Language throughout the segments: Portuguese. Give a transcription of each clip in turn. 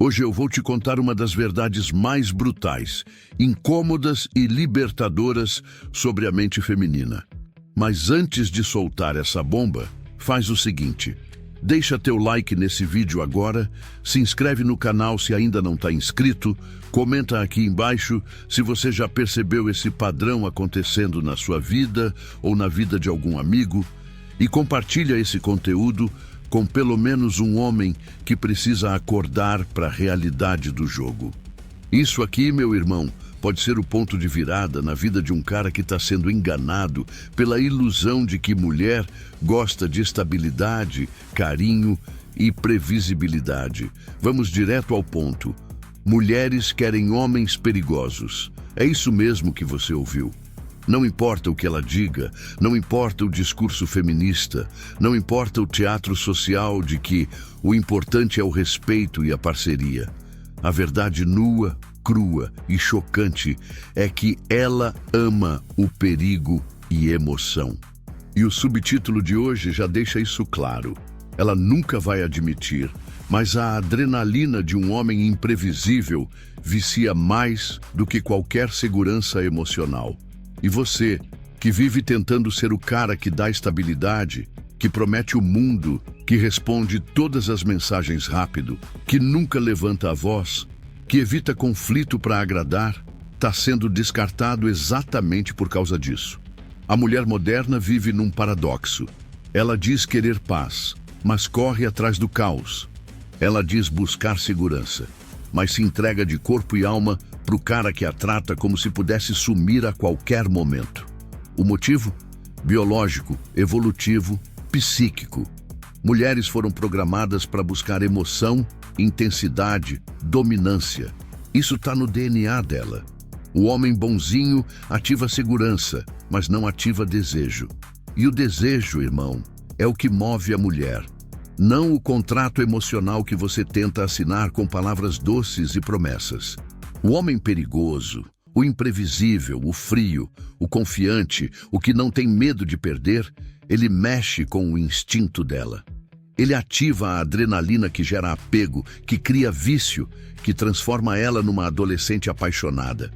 Hoje eu vou te contar uma das verdades mais brutais, incômodas e libertadoras sobre a mente feminina. Mas antes de soltar essa bomba, faz o seguinte: deixa teu like nesse vídeo agora, se inscreve no canal se ainda não está inscrito, comenta aqui embaixo se você já percebeu esse padrão acontecendo na sua vida ou na vida de algum amigo e compartilha esse conteúdo com pelo menos um homem que precisa acordar para a realidade do jogo. Isso aqui, meu irmão, pode ser o ponto de virada na vida de um cara que está sendo enganado pela ilusão de que mulher gosta de estabilidade, carinho e previsibilidade. Vamos direto ao ponto. Mulheres querem homens perigosos. É isso mesmo que você ouviu. Não importa o que ela diga, não importa o discurso feminista, não importa o teatro social de que o importante é o respeito e a parceria. A verdade nua, crua e chocante é que ela ama o perigo e emoção. E o subtítulo de hoje já deixa isso claro. Ela nunca vai admitir, mas a adrenalina de um homem imprevisível vicia mais do que qualquer segurança emocional. E você, que vive tentando ser o cara que dá estabilidade, que promete o mundo, que responde todas as mensagens rápido, que nunca levanta a voz, que evita conflito para agradar, está sendo descartado exatamente por causa disso. A mulher moderna vive num paradoxo. Ela diz querer paz, mas corre atrás do caos. Ela diz buscar segurança, mas se entrega de corpo e alma para o cara que a trata como se pudesse sumir a qualquer momento. O motivo? Biológico, evolutivo, psíquico. Mulheres foram programadas para buscar emoção, intensidade, dominância. Isso está no DNA dela. O homem bonzinho ativa segurança, mas não ativa desejo. E o desejo, irmão, é o que move a mulher. Não o contrato emocional que você tenta assinar com palavras doces e promessas. O homem perigoso, o imprevisível, o frio, o confiante, o que não tem medo de perder, ele mexe com o instinto dela. Ele ativa a adrenalina que gera apego, que cria vício, que transforma ela numa adolescente apaixonada.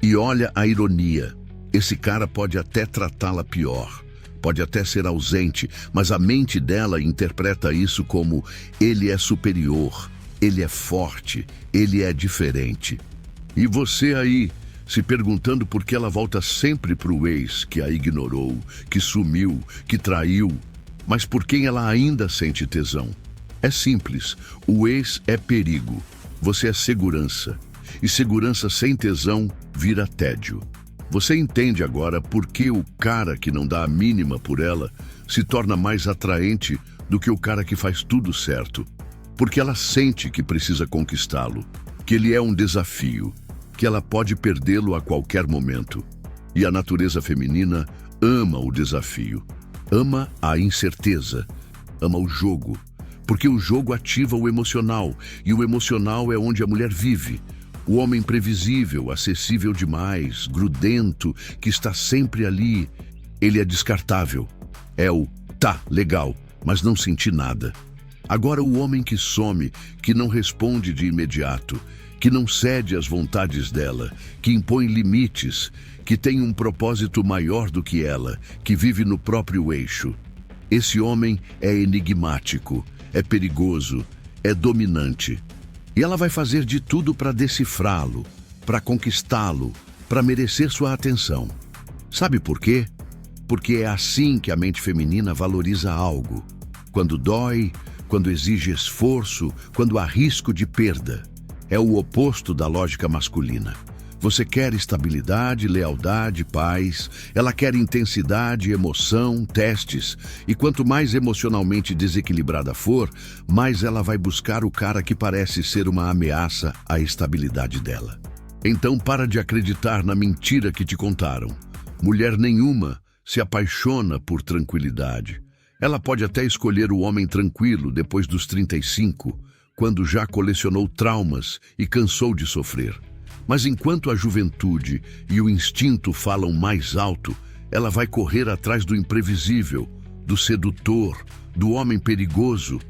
E olha a ironia, esse cara pode até tratá-la pior, pode até ser ausente, mas a mente dela interpreta isso como ele é superior, ele é forte, ele é diferente. E você aí, se perguntando por que ela volta sempre para o ex que a ignorou, que sumiu, que traiu, mas por quem ela ainda sente tesão. É simples, o ex é perigo, você é segurança. E segurança sem tesão vira tédio. Você entende agora por que o cara que não dá a mínima por ela se torna mais atraente do que o cara que faz tudo certo. Porque ela sente que precisa conquistá-lo, que ele é um desafio, que ela pode perdê-lo a qualquer momento. E a natureza feminina ama o desafio, ama a incerteza, ama o jogo, porque o jogo ativa o emocional, e o emocional é onde a mulher vive. O homem previsível, acessível demais, grudento, que está sempre ali, ele é descartável. É o tá, legal, mas não senti nada. Agora o homem que some, que não responde de imediato, que não cede às vontades dela, que impõe limites, que tem um propósito maior do que ela, que vive no próprio eixo. Esse homem é enigmático, é perigoso, é dominante. E ela vai fazer de tudo para decifrá-lo, para conquistá-lo, para merecer sua atenção. Sabe por quê? Porque é assim que a mente feminina valoriza algo. Quando dói, quando exige esforço, quando há risco de perda. É o oposto da lógica masculina. Você quer estabilidade, lealdade, paz. Ela quer intensidade, emoção, testes. E quanto mais emocionalmente desequilibrada for, mais ela vai buscar o cara que parece ser uma ameaça à estabilidade dela. Então para de acreditar na mentira que te contaram. Mulher nenhuma se apaixona por tranquilidade. Ela pode até escolher o homem tranquilo depois dos 35, quando já colecionou traumas e cansou de sofrer. Mas enquanto a juventude e o instinto falam mais alto, ela vai correr atrás do imprevisível, do sedutor, do homem perigoso.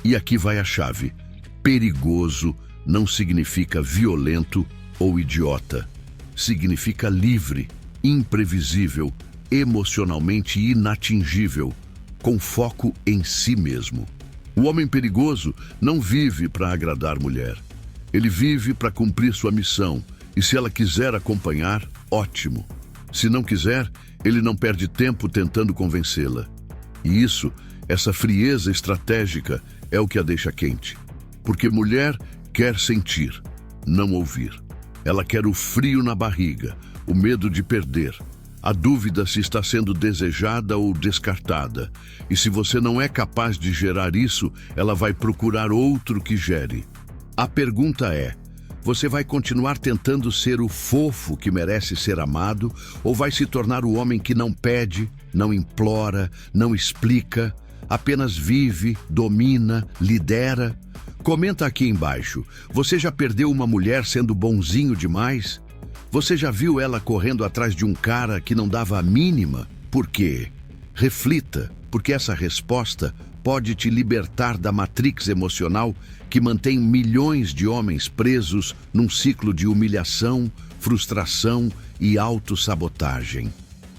E aqui vai a chave: perigoso não significa violento ou idiota. Significa livre, imprevisível, emocionalmente inatingível, com foco em si mesmo. O homem perigoso não vive para agradar mulher. Ele vive para cumprir sua missão, e se ela quiser acompanhar, ótimo. Se não quiser, ele não perde tempo tentando convencê-la. E isso, essa frieza estratégica, é o que a deixa quente. Porque mulher quer sentir, não ouvir. Ela quer o frio na barriga, o medo de perder, a dúvida se está sendo desejada ou descartada. E se você não é capaz de gerar isso, ela vai procurar outro que gere. A pergunta é: você vai continuar tentando ser o fofo que merece ser amado, ou vai se tornar o homem que não pede, não implora, não explica, apenas vive, domina, lidera? Comenta aqui embaixo. Você já perdeu uma mulher sendo bonzinho demais? Você já viu ela correndo atrás de um cara que não dava a mínima? Por quê? Reflita, porque essa resposta pode te libertar da matrix emocional que mantém milhões de homens presos num ciclo de humilhação, frustração e autossabotagem.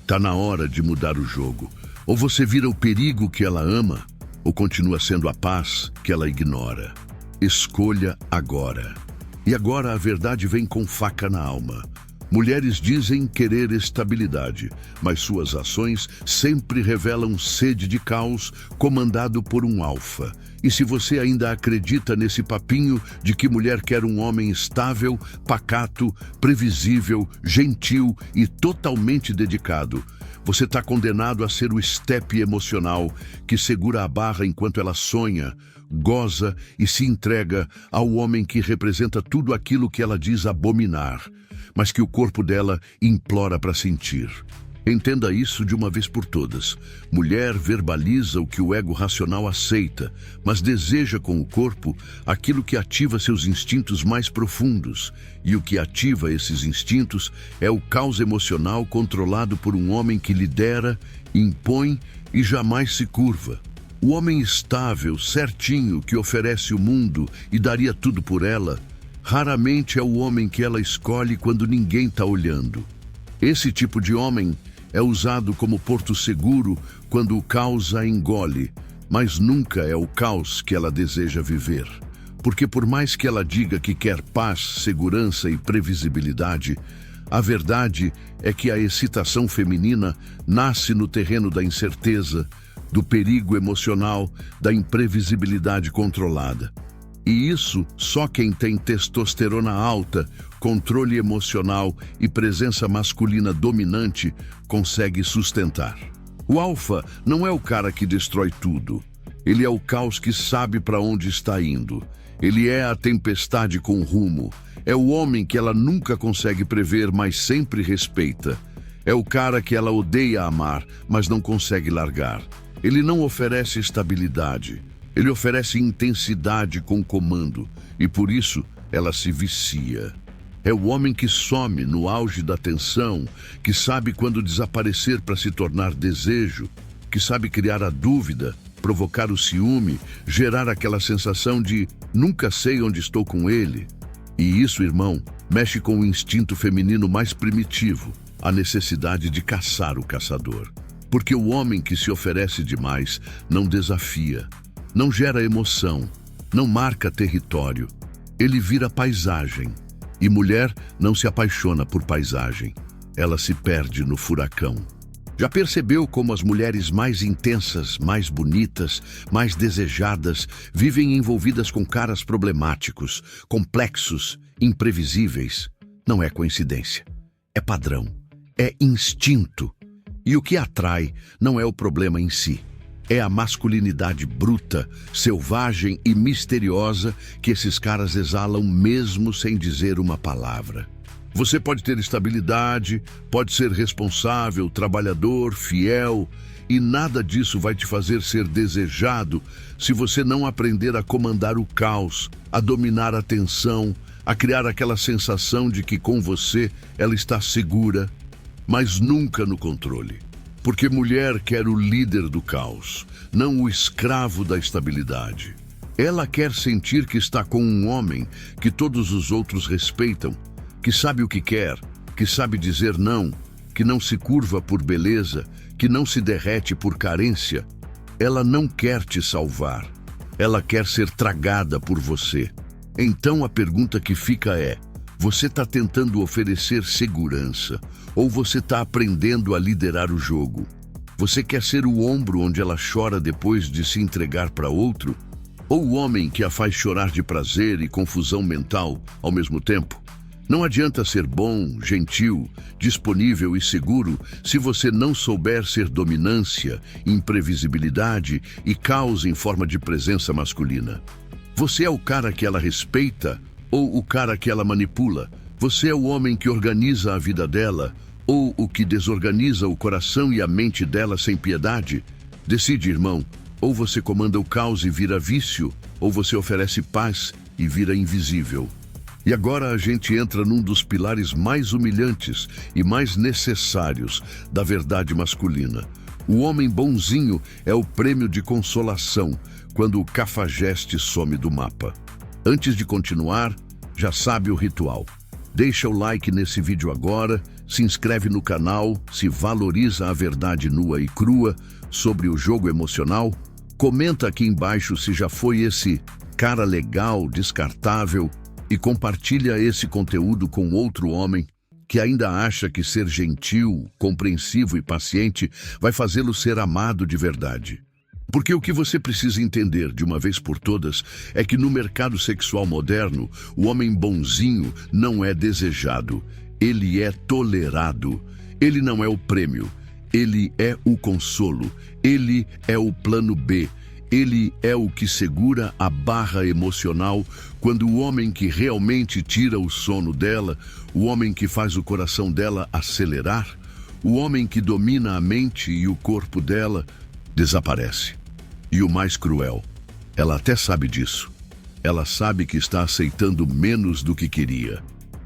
Tá na hora de mudar o jogo. Ou você vira o perigo que ela ama, ou continua sendo a paz que ela ignora. Escolha agora. E agora a verdade vem com faca na alma. Mulheres dizem querer estabilidade, mas suas ações sempre revelam sede de caos comandado por um alfa. E se você ainda acredita nesse papinho de que mulher quer um homem estável, pacato, previsível, gentil e totalmente dedicado, você está condenado a ser o estepe emocional que segura a barra enquanto ela sonha, goza e se entrega ao homem que representa tudo aquilo que ela diz abominar, mas que o corpo dela implora para sentir. Entenda isso de uma vez por todas. Mulher verbaliza o que o ego racional aceita, mas deseja com o corpo aquilo que ativa seus instintos mais profundos. E o que ativa esses instintos é o caos emocional controlado por um homem que lidera, impõe e jamais se curva. O homem estável, certinho, que oferece o mundo e daria tudo por ela, raramente é o homem que ela escolhe quando ninguém está olhando. Esse tipo de homem é usado como porto seguro quando o caos a engole, mas nunca é o caos que ela deseja viver. Porque por mais que ela diga que quer paz, segurança e previsibilidade, a verdade é que a excitação feminina nasce no terreno da incerteza, do perigo emocional, da imprevisibilidade controlada. E isso só quem tem testosterona alta, controle emocional e presença masculina dominante consegue sustentar. O alfa não é o cara que destrói tudo. Ele é o caos que sabe para onde está indo. Ele é a tempestade com rumo. É o homem que ela nunca consegue prever, mas sempre respeita. É o cara que ela odeia amar, mas não consegue largar. Ele não oferece estabilidade. Ele oferece intensidade com comando, e por isso ela se vicia. É o homem que some no auge da tensão, que sabe quando desaparecer para se tornar desejo, que sabe criar a dúvida, provocar o ciúme, gerar aquela sensação de nunca sei onde estou com ele. E isso, irmão, mexe com o instinto feminino mais primitivo, a necessidade de caçar o caçador. Porque o homem que se oferece demais não desafia, não gera emoção, não marca território. Ele vira paisagem. E mulher não se apaixona por paisagem. Ela se perde no furacão. Já percebeu como as mulheres mais intensas, mais bonitas, mais desejadas, vivem envolvidas com caras problemáticos, complexos, imprevisíveis? Não é coincidência. É padrão. É instinto. E o que atrai não é o problema em si. É a masculinidade bruta, selvagem e misteriosa que esses caras exalam mesmo sem dizer uma palavra. Você pode ter estabilidade, pode ser responsável, trabalhador, fiel, e nada disso vai te fazer ser desejado se você não aprender a comandar o caos, a dominar a tensão, a criar aquela sensação de que com você ela está segura, mas nunca no controle. Porque mulher quer o líder do caos, não o escravo da estabilidade. Ela quer sentir que está com um homem que todos os outros respeitam, que sabe o que quer, que sabe dizer não, que não se curva por beleza, que não se derrete por carência. Ela não quer te salvar. Ela quer ser tragada por você. Então a pergunta que fica é: você está tentando oferecer segurança ou você está aprendendo a liderar o jogo? Você quer ser o ombro onde ela chora depois de se entregar para outro? Ou o homem que a faz chorar de prazer e confusão mental ao mesmo tempo? Não adianta ser bom, gentil, disponível e seguro se você não souber ser dominância, imprevisibilidade e caos em forma de presença masculina. Você é o cara que ela respeita ou o cara que ela manipula? Você é o homem que organiza a vida dela ou o que desorganiza o coração e a mente dela sem piedade? Decide, irmão. Ou você comanda o caos e vira vício, ou você oferece paz e vira invisível. E agora a gente entra num dos pilares mais humilhantes e mais necessários da verdade masculina. O homem bonzinho é o prêmio de consolação quando o cafajeste some do mapa. Antes de continuar, já sabe o ritual. Deixa o like nesse vídeo agora, se inscreve no canal, se valoriza a verdade nua e crua sobre o jogo emocional. Comenta aqui embaixo se já foi esse cara legal, descartável, e compartilha esse conteúdo com outro homem que ainda acha que ser gentil, compreensivo e paciente vai fazê-lo ser amado de verdade. Porque o que você precisa entender de uma vez por todas é que no mercado sexual moderno, o homem bonzinho não é desejado, ele é tolerado. Ele não é o prêmio, ele é o consolo, ele é o plano B. Ele é o que segura a barra emocional quando o homem que realmente tira o sono dela, o homem que faz o coração dela acelerar, o homem que domina a mente e o corpo dela, desaparece. E o mais cruel, ela até sabe disso. Ela sabe que está aceitando menos do que queria.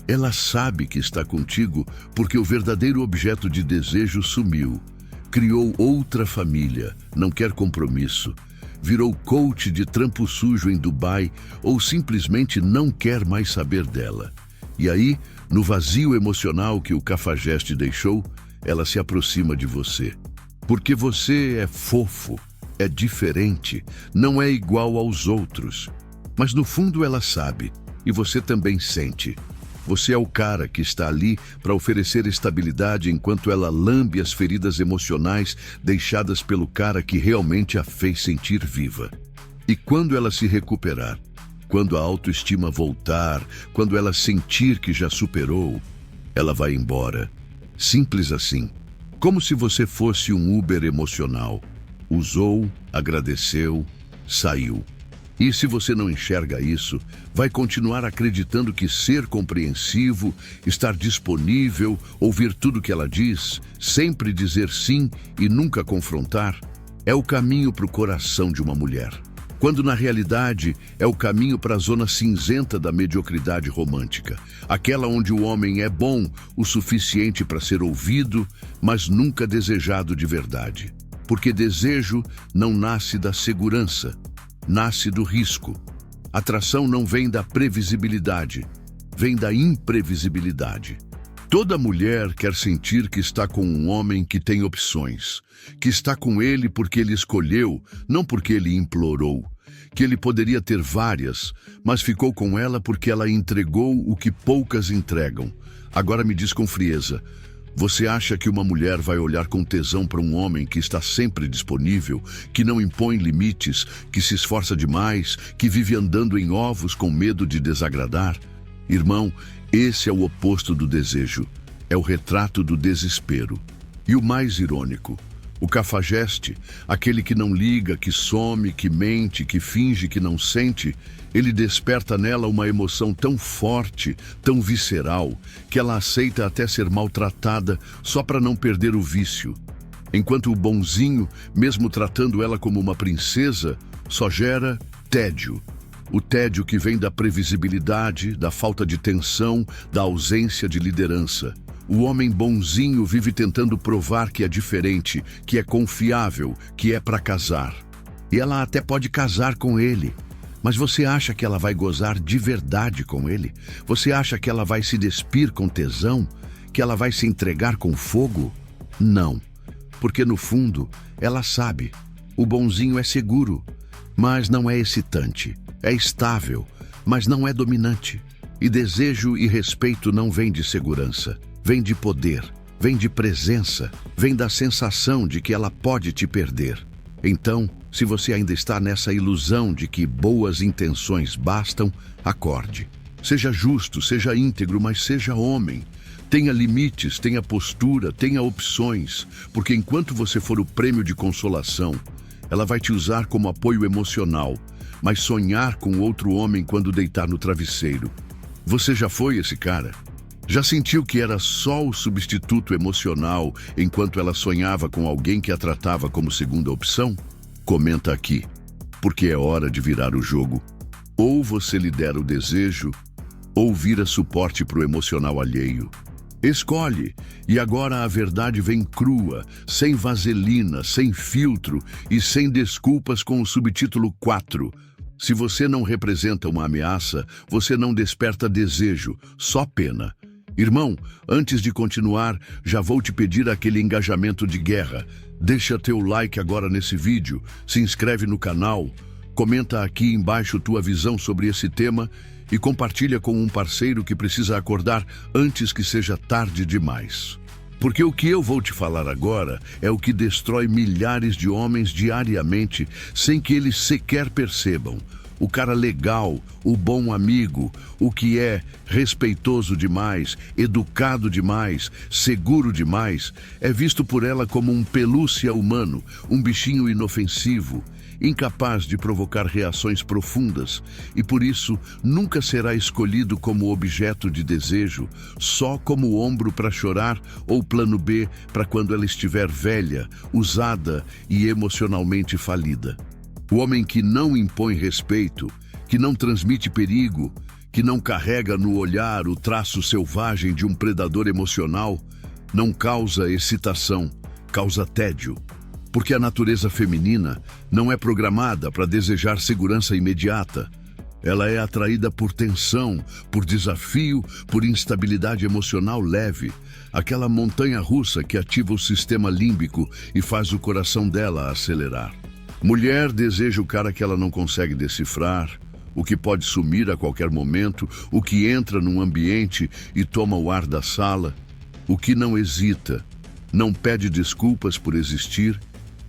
Ela sabe que está contigo porque o verdadeiro objeto de desejo sumiu. Criou outra família, não quer compromisso. Virou coach de trampo sujo em Dubai ou simplesmente não quer mais saber dela. E aí, no vazio emocional que o cafajeste deixou, ela se aproxima de você. Porque você é fofo, é diferente, não é igual aos outros. Mas no fundo ela sabe, e você também sente. Você é o cara que está ali para oferecer estabilidade enquanto ela lambe as feridas emocionais deixadas pelo cara que realmente a fez sentir viva. E quando ela se recuperar, quando a autoestima voltar, quando ela sentir que já superou, ela vai embora. Simples assim. Como se você fosse um Uber emocional. Usou, agradeceu, saiu. E se você não enxerga isso, vai continuar acreditando que ser compreensivo, estar disponível, ouvir tudo que ela diz, sempre dizer sim e nunca confrontar, é o caminho para o coração de uma mulher. Quando na realidade é o caminho para a zona cinzenta da mediocridade romântica. Aquela onde o homem é bom o suficiente para ser ouvido, mas nunca desejado de verdade. Porque desejo não nasce da segurança. Nasce do risco. Atração não vem da previsibilidade, vem da imprevisibilidade. Toda mulher quer sentir que está com um homem que tem opções, que está com ele porque ele escolheu, não porque ele implorou, que ele poderia ter várias, mas ficou com ela porque ela entregou o que poucas entregam. Agora me diz com frieza, você acha que uma mulher vai olhar com tesão para um homem que está sempre disponível, que não impõe limites, que se esforça demais, que vive andando em ovos com medo de desagradar? Irmão, esse é o oposto do desejo. É o retrato do desespero. E o mais irônico, o cafajeste, aquele que não liga, que some, que mente, que finge que não sente, ele desperta nela uma emoção tão forte, tão visceral, que ela aceita até ser maltratada só para não perder o vício. Enquanto o bonzinho, mesmo tratando ela como uma princesa, só gera tédio. O tédio que vem da previsibilidade, da falta de tensão, da ausência de liderança. O homem bonzinho vive tentando provar que é diferente, que é confiável, que é para casar. E ela até pode casar com ele. Mas você acha que ela vai gozar de verdade com ele? Você acha que ela vai se despir com tesão? Que ela vai se entregar com fogo? Não, porque no fundo ela sabe. O bonzinho é seguro, mas não é excitante. É estável, mas não é dominante. E desejo e respeito não vem de segurança, vem de poder, vem de presença, vem da sensação de que ela pode te perder. Então, se você ainda está nessa ilusão de que boas intenções bastam, acorde. Seja justo, seja íntegro, mas seja homem. Tenha limites, tenha postura, tenha opções, porque enquanto você for o prêmio de consolação, ela vai te usar como apoio emocional, mas sonhar com outro homem quando deitar no travesseiro. Você já foi esse cara? Já sentiu que era só o substituto emocional enquanto ela sonhava com alguém que a tratava como segunda opção? Comenta aqui, porque é hora de virar o jogo. Ou você lidera o desejo, ou vira suporte para o emocional alheio. Escolhe, e agora a verdade vem crua, sem vaselina, sem filtro e sem desculpas com o subtítulo 4. Se você não representa uma ameaça, você não desperta desejo, só pena. Irmão, antes de continuar, já vou te pedir aquele engajamento de guerra. Deixa teu like agora nesse vídeo, se inscreve no canal, comenta aqui embaixo tua visão sobre esse tema e compartilha com um parceiro que precisa acordar antes que seja tarde demais. Porque o que eu vou te falar agora é o que destrói milhares de homens diariamente sem que eles sequer percebam. O cara legal, o bom amigo, o que é respeitoso demais, educado demais, seguro demais, é visto por ela como um pelúcia humano, um bichinho inofensivo, incapaz de provocar reações profundas e por isso nunca será escolhido como objeto de desejo, só como ombro para chorar ou plano B para quando ela estiver velha, usada e emocionalmente falida. O homem que não impõe respeito, que não transmite perigo, que não carrega no olhar o traço selvagem de um predador emocional, não causa excitação, causa tédio. Porque a natureza feminina não é programada para desejar segurança imediata. Ela é atraída por tensão, por desafio, por instabilidade emocional leve. Aquela montanha-russa que ativa o sistema límbico e faz o coração dela acelerar. Mulher deseja o cara que ela não consegue decifrar, o que pode sumir a qualquer momento, o que entra num ambiente e toma o ar da sala, o que não hesita, não pede desculpas por existir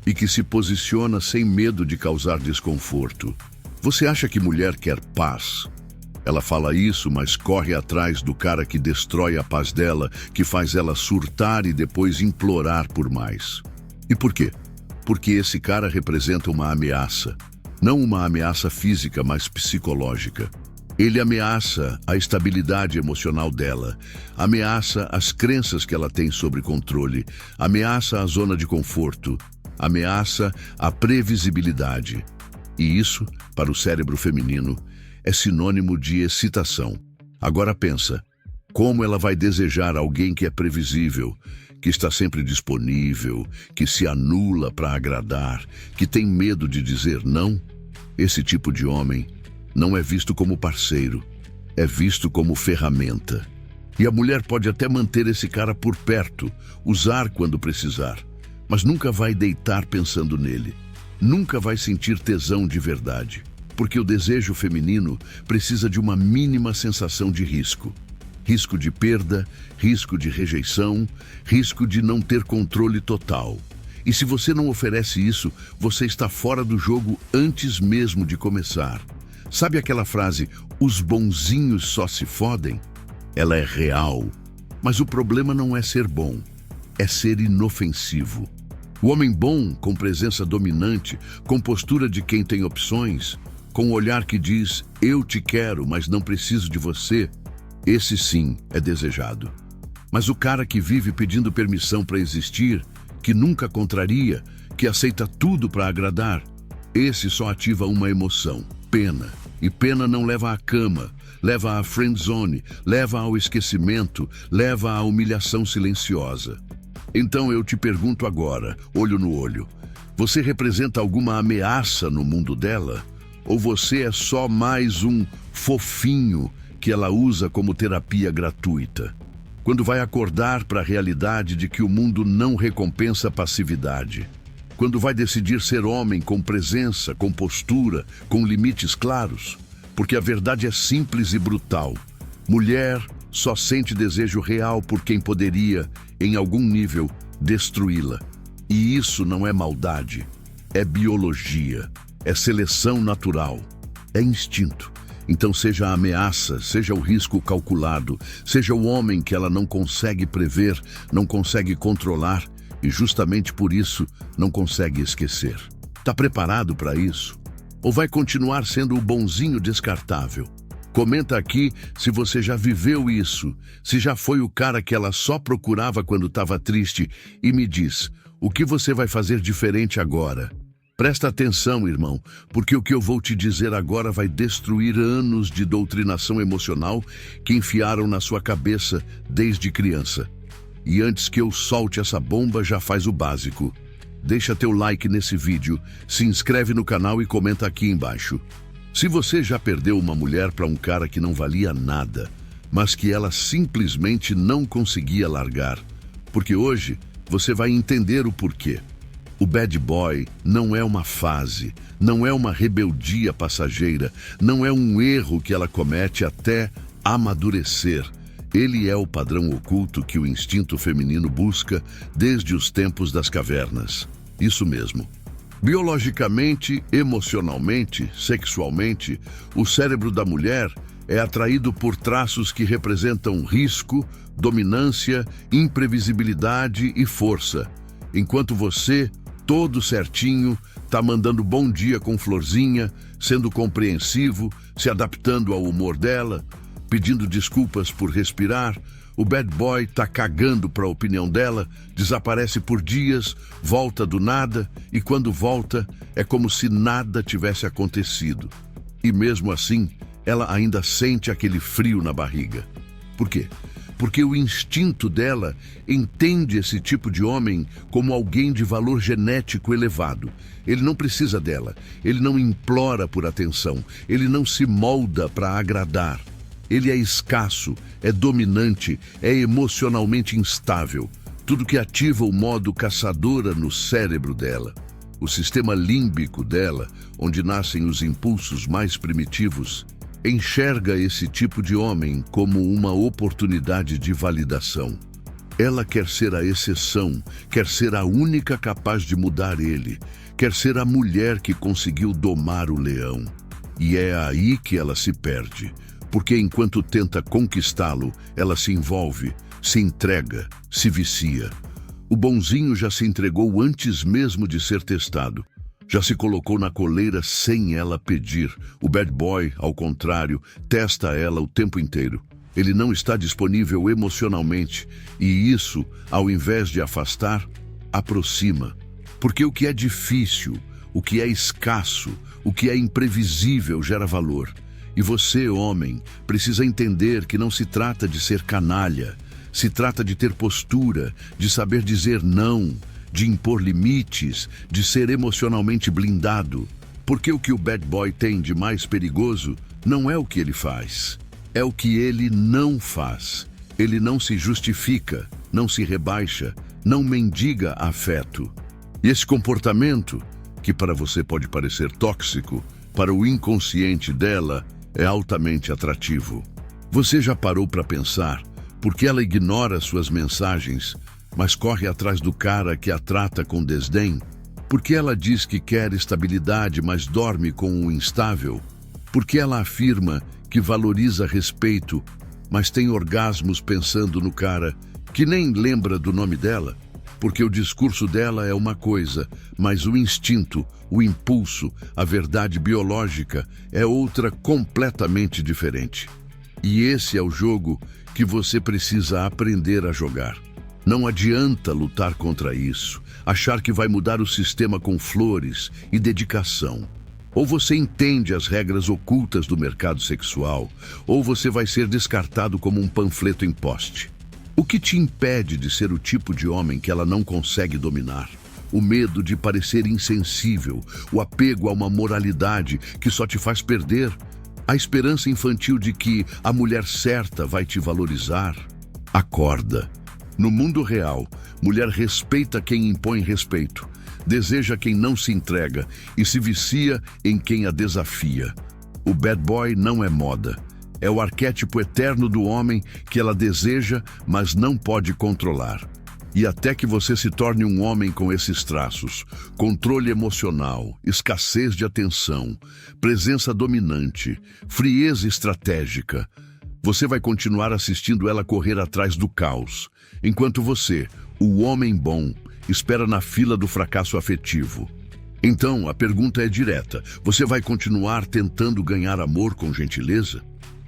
e que se posiciona sem medo de causar desconforto. Você acha que mulher quer paz? Ela fala isso, mas corre atrás do cara que destrói a paz dela, que faz ela surtar e depois implorar por mais. E por quê? Porque esse cara representa uma ameaça. Não uma ameaça física, mas psicológica. Ele ameaça a estabilidade emocional dela, ameaça as crenças que ela tem sobre controle, ameaça a zona de conforto, ameaça a previsibilidade. E isso, para o cérebro feminino, é sinônimo de excitação. Agora pensa, como ela vai desejar alguém que é previsível, que está sempre disponível, que se anula para agradar, que tem medo de dizer não? Esse tipo de homem não é visto como parceiro, é visto como ferramenta. E a mulher pode até manter esse cara por perto, usar quando precisar, mas nunca vai deitar pensando nele. Nunca vai sentir tesão de verdade, porque o desejo feminino precisa de uma mínima sensação de risco. Risco de perda, risco de rejeição, risco de não ter controle total. E se você não oferece isso, você está fora do jogo antes mesmo de começar. Sabe aquela frase, os bonzinhos só se fodem? Ela é real. Mas o problema não é ser bom, é ser inofensivo. O homem bom, com presença dominante, com postura de quem tem opções, com um olhar que diz, eu te quero, mas não preciso de você, esse sim é desejado. Mas o cara que vive pedindo permissão para existir, que nunca contraria, que aceita tudo para agradar, esse só ativa uma emoção, pena. E pena não leva à cama, leva à friendzone, leva ao esquecimento, leva à humilhação silenciosa. Então eu te pergunto agora, olho no olho, você representa alguma ameaça no mundo dela? Ou você é só mais um fofinho que ela usa como terapia gratuita? Quando vai acordar para a realidade de que o mundo não recompensa passividade? Quando vai decidir ser homem com presença, com postura, com limites claros? Porque a verdade é simples e brutal. Mulher só sente desejo real por quem poderia, em algum nível, destruí-la. E isso não é maldade, é biologia, é seleção natural, é instinto. Então seja a ameaça, seja o risco calculado, seja o homem que ela não consegue prever, não consegue controlar e justamente por isso não consegue esquecer. Tá preparado para isso? Ou vai continuar sendo o bonzinho descartável? Comenta aqui se você já viveu isso, se já foi o cara que ela só procurava quando estava triste e me diz, o que você vai fazer diferente agora? Presta atenção, irmão, porque o que eu vou te dizer agora vai destruir anos de doutrinação emocional que enfiaram na sua cabeça desde criança. E antes que eu solte essa bomba, já faz o básico. Deixa teu like nesse vídeo, se inscreve no canal e comenta aqui embaixo. Se você já perdeu uma mulher para um cara que não valia nada, mas que ela simplesmente não conseguia largar, porque hoje você vai entender o porquê. O bad boy não é uma fase, não é uma rebeldia passageira, não é um erro que ela comete até amadurecer. Ele é o padrão oculto que o instinto feminino busca desde os tempos das cavernas. Isso mesmo. Biologicamente, emocionalmente, sexualmente, o cérebro da mulher é atraído por traços que representam risco, dominância, imprevisibilidade e força. Enquanto você, todo certinho, tá mandando bom dia com florzinha, sendo compreensivo, se adaptando ao humor dela, pedindo desculpas por respirar, o bad boy tá cagando para a opinião dela, desaparece por dias, volta do nada e quando volta é como se nada tivesse acontecido. E mesmo assim, ela ainda sente aquele frio na barriga. Por quê? Porque o instinto dela entende esse tipo de homem como alguém de valor genético elevado. Ele não precisa dela, ele não implora por atenção, ele não se molda para agradar. Ele é escasso, é dominante, é emocionalmente instável. Tudo que ativa o modo caçadora no cérebro dela. O sistema límbico dela, onde nascem os impulsos mais primitivos, enxerga esse tipo de homem como uma oportunidade de validação. Ela quer ser a exceção, quer ser a única capaz de mudar ele, quer ser a mulher que conseguiu domar o leão. E é aí que ela se perde. Porque enquanto tenta conquistá-lo, ela se envolve, se entrega, se vicia. O bonzinho já se entregou antes mesmo de ser testado. Já se colocou na coleira sem ela pedir. O bad boy, ao contrário, testa ela o tempo inteiro. Ele não está disponível emocionalmente e isso, ao invés de afastar, aproxima. Porque o que é difícil, o que é escasso, o que é imprevisível gera valor. E você, homem, precisa entender que não se trata de ser canalha, se trata de ter postura, de saber dizer não, de impor limites, de ser emocionalmente blindado. Porque o que o bad boy tem de mais perigoso não é o que ele faz, é o que ele não faz. Ele não se justifica, não se rebaixa, não mendiga afeto. E esse comportamento, que para você pode parecer tóxico, para o inconsciente dela, é altamente atrativo. Você já parou para pensar por que ela ignora suas mensagens, mas corre atrás do cara que a trata com desdém? Por que ela diz que quer estabilidade, mas dorme com o instável? Por que ela afirma que valoriza respeito, mas tem orgasmos pensando no cara que nem lembra do nome dela? Porque o discurso dela é uma coisa, mas o instinto, o impulso, a verdade biológica é outra completamente diferente. E esse é o jogo que você precisa aprender a jogar. Não adianta lutar contra isso, achar que vai mudar o sistema com flores e dedicação. Ou você entende as regras ocultas do mercado sexual, ou você vai ser descartado como um panfleto em poste. O que te impede de ser o tipo de homem que ela não consegue dominar? o medo de parecer insensível, o apego a uma moralidade que só te faz perder, a esperança infantil de que a mulher certa vai te valorizar. Acorda. No mundo real, mulher respeita quem impõe respeito, deseja quem não se entrega e se vicia em quem a desafia. O bad boy não é moda. É o arquétipo eterno do homem que ela deseja, mas não pode controlar. E até que você se torne um homem com esses traços, controle emocional, escassez de atenção, presença dominante, frieza estratégica, você vai continuar assistindo ela correr atrás do caos, enquanto você, o homem bom, espera na fila do fracasso afetivo. Então, a pergunta é direta: você vai continuar tentando ganhar amor com gentileza?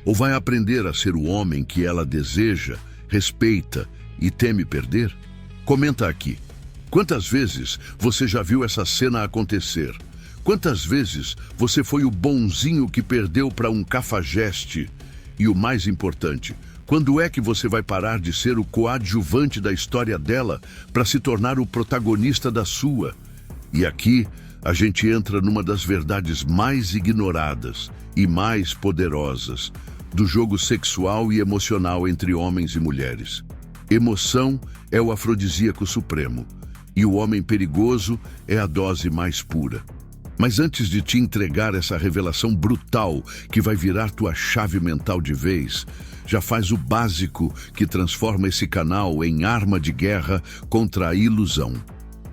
Ou vai aprender a ser o homem que ela deseja, respeita e teme perder? Comenta aqui. Quantas vezes você já viu essa cena acontecer? Quantas vezes você foi o bonzinho que perdeu para um cafajeste? E o mais importante, quando é que você vai parar de ser o coadjuvante da história dela para se tornar o protagonista da sua? E aqui a gente entra numa das verdades mais ignoradas e mais poderosas do jogo sexual e emocional entre homens e mulheres. Emoção é o afrodisíaco supremo e o homem perigoso é a dose mais pura. Mas antes de te entregar essa revelação brutal que vai virar tua chave mental de vez, já faz o básico que transforma esse canal em arma de guerra contra a ilusão.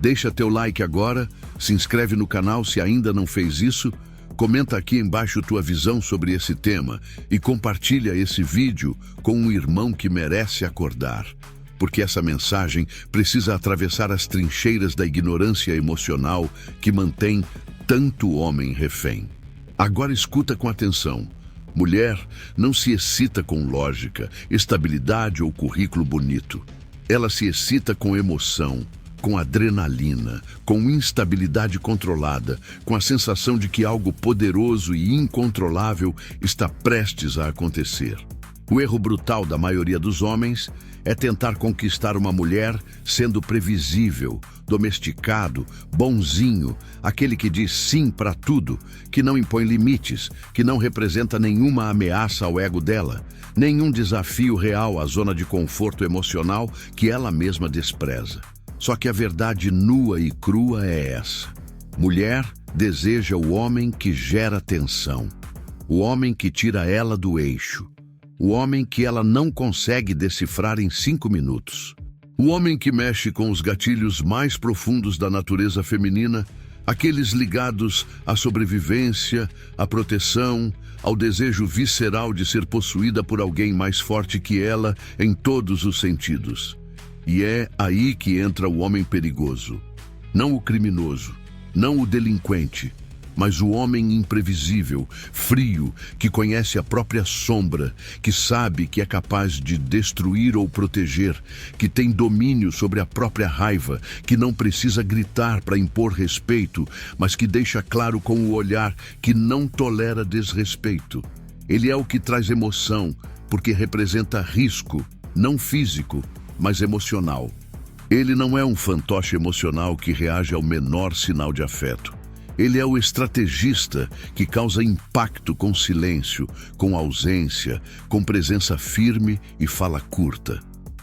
Deixa teu like agora, se inscreve no canal se ainda não fez isso, comenta aqui embaixo tua visão sobre esse tema e compartilha esse vídeo com um irmão que merece acordar. Porque essa mensagem precisa atravessar as trincheiras da ignorância emocional que mantém tanto homem refém. Agora escuta com atenção. Mulher não se excita com lógica, estabilidade ou currículo bonito. Ela se excita com emoção, com adrenalina, com instabilidade controlada, com a sensação de que algo poderoso e incontrolável está prestes a acontecer. O erro brutal da maioria dos homens é tentar conquistar uma mulher sendo previsível, domesticado, bonzinho, aquele que diz sim para tudo, que não impõe limites, que não representa nenhuma ameaça ao ego dela, nenhum desafio real à zona de conforto emocional que ela mesma despreza. Só que a verdade nua e crua é essa. Mulher deseja o homem que gera tensão, o homem que tira ela do eixo, o homem que ela não consegue decifrar em 5 minutos. O homem que mexe com os gatilhos mais profundos da natureza feminina, aqueles ligados à sobrevivência, à proteção, ao desejo visceral de ser possuída por alguém mais forte que ela em todos os sentidos. E é aí que entra o homem perigoso. Não o criminoso, não o delinquente, mas o homem imprevisível, frio, que conhece a própria sombra, que sabe que é capaz de destruir ou proteger, que tem domínio sobre a própria raiva, que não precisa gritar para impor respeito, mas que deixa claro com o olhar que não tolera desrespeito. Ele é o que traz emoção, porque representa risco, não físico, mas emocional. Ele não é um fantoche emocional que reage ao menor sinal de afeto. Ele é o estrategista que causa impacto com silêncio, com ausência, com presença firme e fala curta.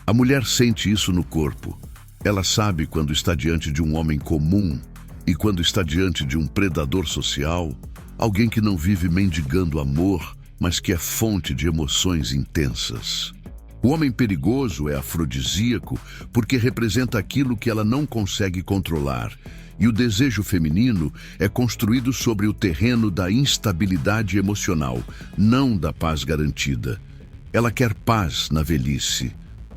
A mulher sente isso no corpo. Ela sabe quando está diante de um homem comum e quando está diante de um predador social, alguém que não vive mendigando amor, mas que é fonte de emoções intensas. O homem perigoso é afrodisíaco porque representa aquilo que ela não consegue controlar, e o desejo feminino é construído sobre o terreno da instabilidade emocional, não da paz garantida. Ela quer paz na velhice,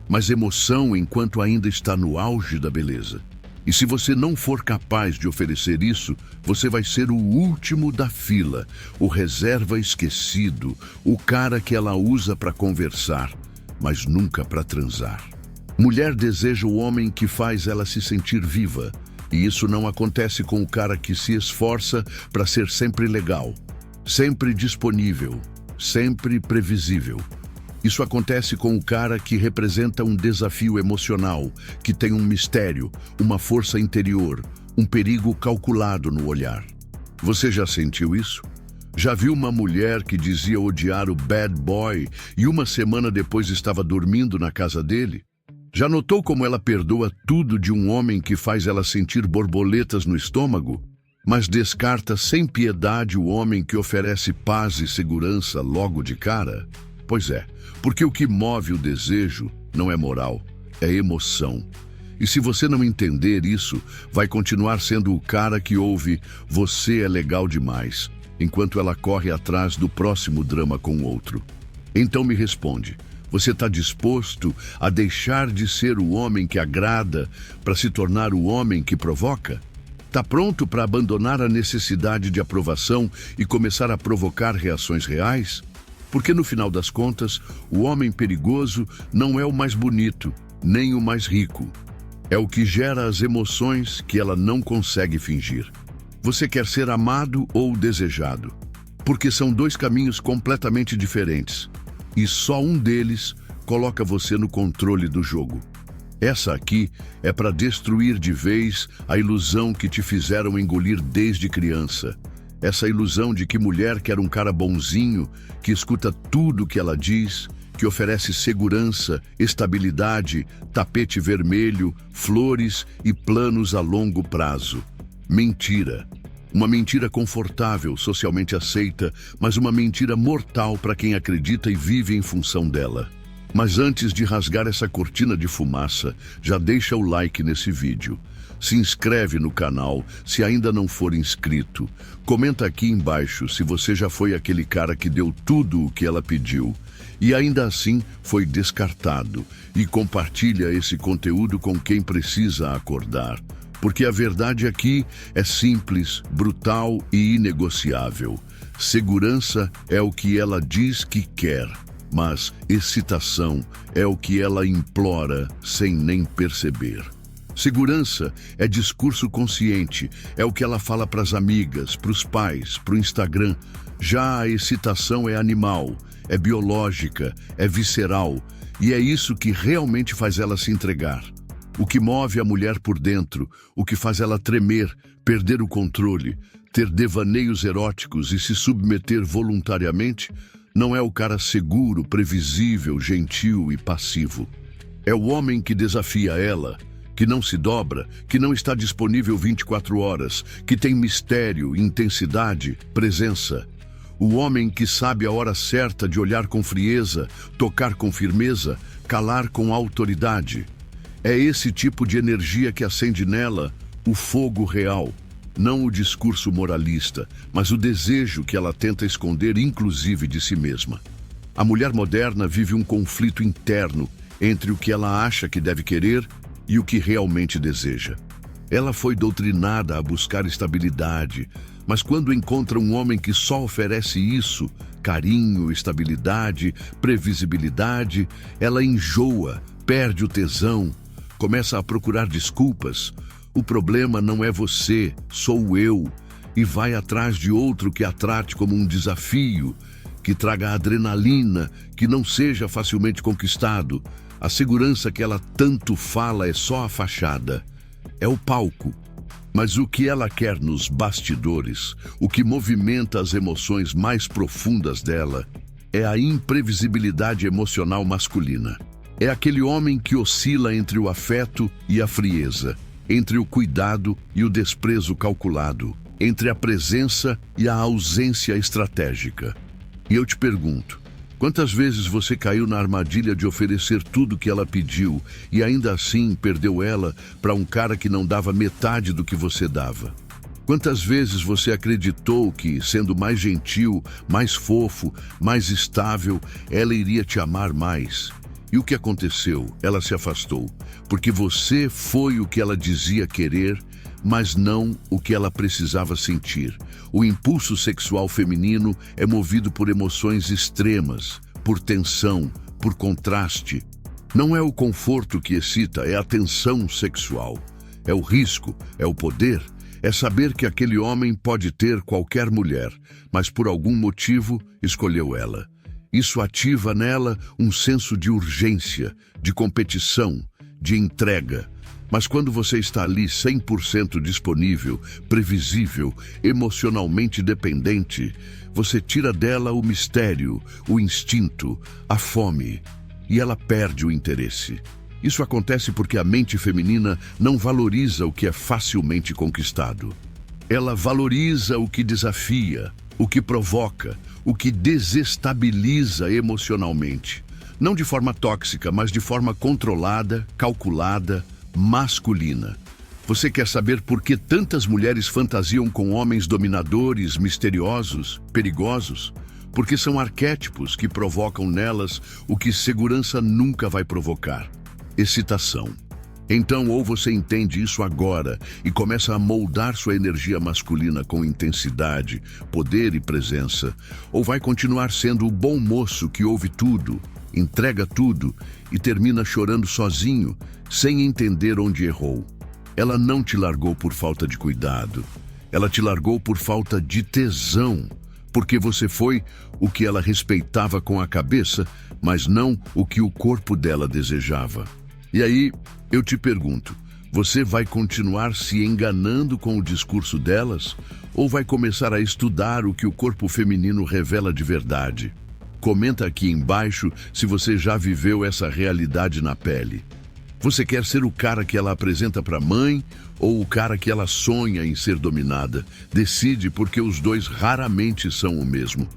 mas emoção enquanto ainda está no auge da beleza. E se você não for capaz de oferecer isso, você vai ser o último da fila, o reserva esquecido, o cara que ela usa para conversar, mas nunca para transar. Mulher deseja o homem que faz ela se sentir viva, e isso não acontece com o cara que se esforça para ser sempre legal, sempre disponível, sempre previsível. Isso acontece com o cara que representa um desafio emocional, que tem um mistério, uma força interior, um perigo calculado no olhar. Você já sentiu isso? Já viu uma mulher que dizia odiar o bad boy e uma semana depois estava dormindo na casa dele? Já notou como ela perdoa tudo de um homem que faz ela sentir borboletas no estômago, mas descarta sem piedade o homem que oferece paz e segurança logo de cara? Pois é, porque o que move o desejo não é moral, é emoção. E se você não entender isso, vai continuar sendo o cara que ouve "você é legal demais", enquanto ela corre atrás do próximo drama com outro. Então me responde, você está disposto a deixar de ser o homem que agrada para se tornar o homem que provoca? Está pronto para abandonar a necessidade de aprovação e começar a provocar reações reais? Porque no final das contas, o homem perigoso não é o mais bonito, nem o mais rico. É o que gera as emoções que ela não consegue fingir. Você quer ser amado ou desejado? Porque são dois caminhos completamente diferentes. E só um deles coloca você no controle do jogo. Essa aqui é para destruir de vez a ilusão que te fizeram engolir desde criança. Essa ilusão de que mulher quer um cara bonzinho, que escuta tudo que ela diz, que oferece segurança, estabilidade, tapete vermelho, flores e planos a longo prazo. Mentira. Uma mentira confortável, socialmente aceita, mas uma mentira mortal para quem acredita e vive em função dela. Mas antes de rasgar essa cortina de fumaça, já deixa o like nesse vídeo. Se inscreve no canal se ainda não for inscrito. Comenta aqui embaixo se você já foi aquele cara que deu tudo o que ela pediu e ainda assim foi descartado. E compartilha esse conteúdo com quem precisa acordar. Porque a verdade aqui é simples, brutal e inegociável. Segurança é o que ela diz que quer, mas excitação é o que ela implora sem nem perceber. Segurança é discurso consciente, é o que ela fala para as amigas, para os pais, para o Instagram. Já a excitação é animal, é biológica, é visceral, e é isso que realmente faz ela se entregar. O que move a mulher por dentro, o que faz ela tremer, perder o controle, ter devaneios eróticos e se submeter voluntariamente, não é o cara seguro, previsível, gentil e passivo. É o homem que desafia ela, que não se dobra, que não está disponível 24 horas, que tem mistério, intensidade, presença. O homem que sabe a hora certa de olhar com frieza, tocar com firmeza, calar com autoridade. É esse tipo de energia que acende nela o fogo real, não o discurso moralista, mas o desejo que ela tenta esconder, inclusive de si mesma. A mulher moderna vive um conflito interno entre o que ela acha que deve querer e o que realmente deseja. Ela foi doutrinada a buscar estabilidade, mas quando encontra um homem que só oferece isso, carinho, estabilidade, previsibilidade, ela enjoa, perde o tesão, começa a procurar desculpas. O problema não é você, sou eu, e vai atrás de outro que a trate como um desafio, que traga adrenalina, que não seja facilmente conquistado. A segurança que ela tanto fala é só a fachada, é o palco. Mas o que ela quer nos bastidores, o que movimenta as emoções mais profundas dela, é a imprevisibilidade emocional masculina. É aquele homem que oscila entre o afeto e a frieza, entre o cuidado e o desprezo calculado, entre a presença e a ausência estratégica. E eu te pergunto, quantas vezes você caiu na armadilha de oferecer tudo que ela pediu e ainda assim perdeu ela para um cara que não dava metade do que você dava? Quantas vezes você acreditou que, sendo mais gentil, mais fofo, mais estável, ela iria te amar mais? E o que aconteceu? Ela se afastou, porque você foi o que ela dizia querer, mas não o que ela precisava sentir. O impulso sexual feminino é movido por emoções extremas, por tensão, por contraste. Não é o conforto que excita, é a tensão sexual. É o risco, é o poder, é saber que aquele homem pode ter qualquer mulher, mas por algum motivo escolheu ela. Isso ativa nela um senso de urgência, de competição, de entrega. Mas quando você está ali 100% disponível, previsível, emocionalmente dependente, você tira dela o mistério, o instinto, a fome, e ela perde o interesse. Isso acontece porque a mente feminina não valoriza o que é facilmente conquistado. Ela valoriza o que desafia, o que provoca, o que desestabiliza emocionalmente. Não de forma tóxica, mas de forma controlada, calculada, masculina. Você quer saber por que tantas mulheres fantasiam com homens dominadores, misteriosos, perigosos? Porque são arquétipos que provocam nelas o que segurança nunca vai provocar: excitação. Então, ou você entende isso agora e começa a moldar sua energia masculina com intensidade, poder e presença, ou vai continuar sendo o bom moço que ouve tudo, entrega tudo e termina chorando sozinho, sem entender onde errou. Ela não te largou por falta de cuidado. Ela te largou por falta de tesão, porque você foi o que ela respeitava com a cabeça, mas não o que o corpo dela desejava. E aí, eu te pergunto, você vai continuar se enganando com o discurso delas ou vai começar a estudar o que o corpo feminino revela de verdade? Comenta aqui embaixo se você já viveu essa realidade na pele. Você quer ser o cara que ela apresenta para a mãe ou o cara que ela sonha em ser dominada? Decide, porque os dois raramente são o mesmo.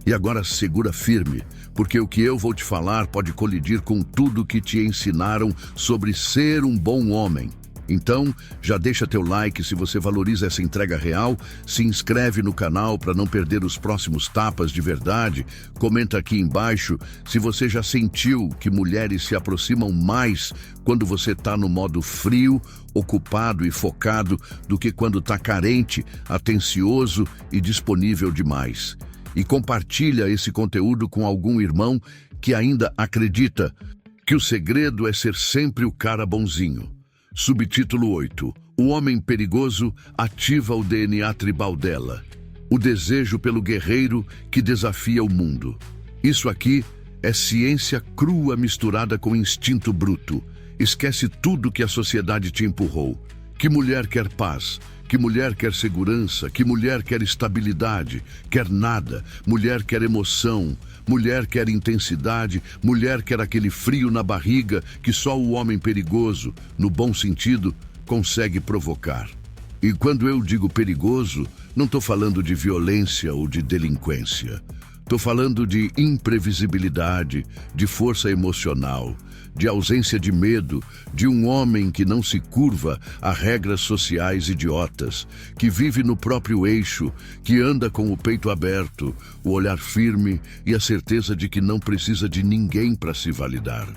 E agora segura firme, porque o que eu vou te falar pode colidir com tudo que te ensinaram sobre ser um bom homem. Então, já deixa teu like se você valoriza essa entrega real, se inscreve no canal para não perder os próximos tapas de verdade, comenta aqui embaixo se você já sentiu que mulheres se aproximam mais quando você está no modo frio, ocupado e focado do que quando está carente, atencioso e disponível demais. E compartilha esse conteúdo com algum irmão que ainda acredita que o segredo é ser sempre o cara bonzinho. Subtítulo 8. O homem perigoso ativa o DNA tribal dela. O desejo pelo guerreiro que desafia o mundo. Isso aqui é ciência crua misturada com instinto bruto. Esquece tudo que a sociedade te empurrou. Que mulher quer paz? Que mulher quer segurança? Que mulher quer estabilidade? Quer nada. Mulher quer emoção. Mulher quer intensidade. Mulher quer aquele frio na barriga que só o homem perigoso, no bom sentido, consegue provocar. E quando eu digo perigoso, não estou falando de violência ou de delinquência. Estou falando de imprevisibilidade, de força emocional, de ausência de medo, de um homem que não se curva a regras sociais idiotas, que vive no próprio eixo, que anda com o peito aberto, o olhar firme e a certeza de que não precisa de ninguém para se validar.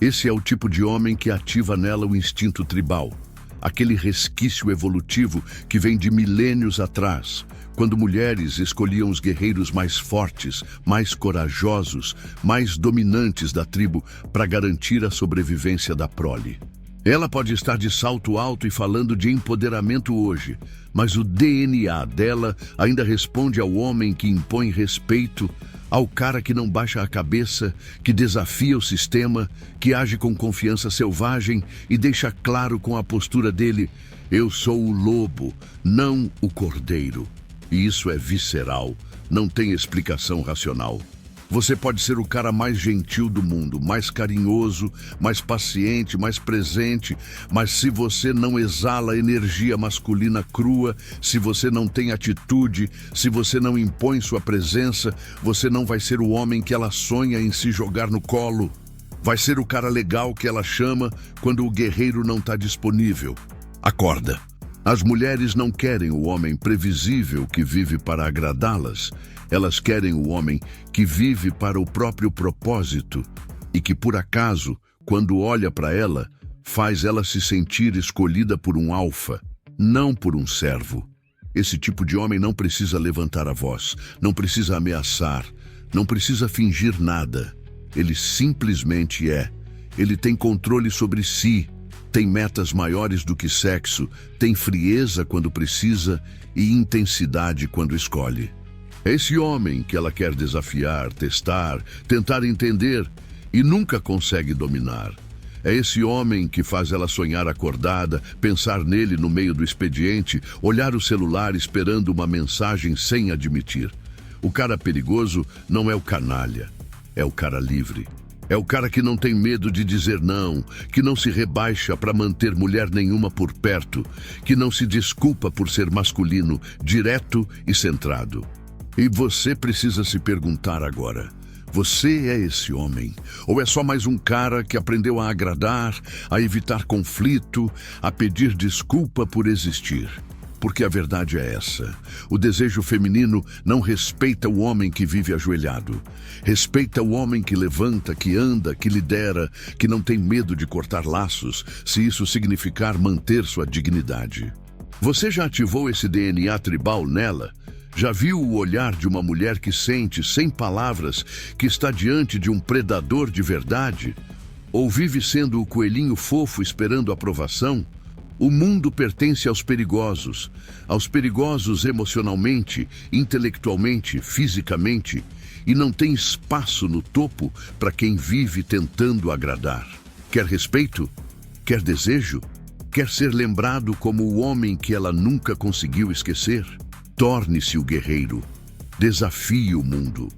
Esse é o tipo de homem que ativa nela o instinto tribal, aquele resquício evolutivo que vem de milênios atrás, quando mulheres escolhiam os guerreiros mais fortes, mais corajosos, mais dominantes da tribo para garantir a sobrevivência da prole. Ela pode estar de salto alto e falando de empoderamento hoje, mas o DNA dela ainda responde ao homem que impõe respeito, ao cara que não baixa a cabeça, que desafia o sistema, que age com confiança selvagem e deixa claro com a postura dele: eu sou o lobo, não o cordeiro. E isso é visceral, não tem explicação racional. Você pode ser o cara mais gentil do mundo, mais carinhoso, mais paciente, mais presente, mas se você não exala energia masculina crua, se você não tem atitude, se você não impõe sua presença, você não vai ser o homem que ela sonha em se jogar no colo. Vai ser o cara legal que ela chama quando o guerreiro não está disponível. Acorda! As mulheres não querem o homem previsível que vive para agradá-las. Elas querem o homem que vive para o próprio propósito e que, por acaso, quando olha para ela, faz ela se sentir escolhida por um alfa, não por um servo. Esse tipo de homem não precisa levantar a voz, não precisa ameaçar, não precisa fingir nada. Ele simplesmente é. Ele tem controle sobre si. Tem metas maiores do que sexo, tem frieza quando precisa e intensidade quando escolhe. É esse homem que ela quer desafiar, testar, tentar entender e nunca consegue dominar. É esse homem que faz ela sonhar acordada, pensar nele no meio do expediente, olhar o celular esperando uma mensagem sem admitir. O cara perigoso não é o canalha, é o cara livre. É o cara que não tem medo de dizer não, que não se rebaixa para manter mulher nenhuma por perto, que não se desculpa por ser masculino, direto e centrado. E você precisa se perguntar agora: você é esse homem? Ou é só mais um cara que aprendeu a agradar, a evitar conflito, a pedir desculpa por existir? Porque a verdade é essa: o desejo feminino não respeita o homem que vive ajoelhado. Respeita o homem que levanta, que anda, que lidera, que não tem medo de cortar laços, se isso significar manter sua dignidade. Você já ativou esse DNA tribal nela? Já viu o olhar de uma mulher que sente, sem palavras, que está diante de um predador de verdade? Ou vive sendo o coelhinho fofo esperando aprovação? O mundo pertence aos perigosos emocionalmente, intelectualmente, fisicamente, e não tem espaço no topo para quem vive tentando agradar. Quer respeito? Quer desejo? Quer ser lembrado como o homem que ela nunca conseguiu esquecer? Torne-se o guerreiro. Desafie o mundo.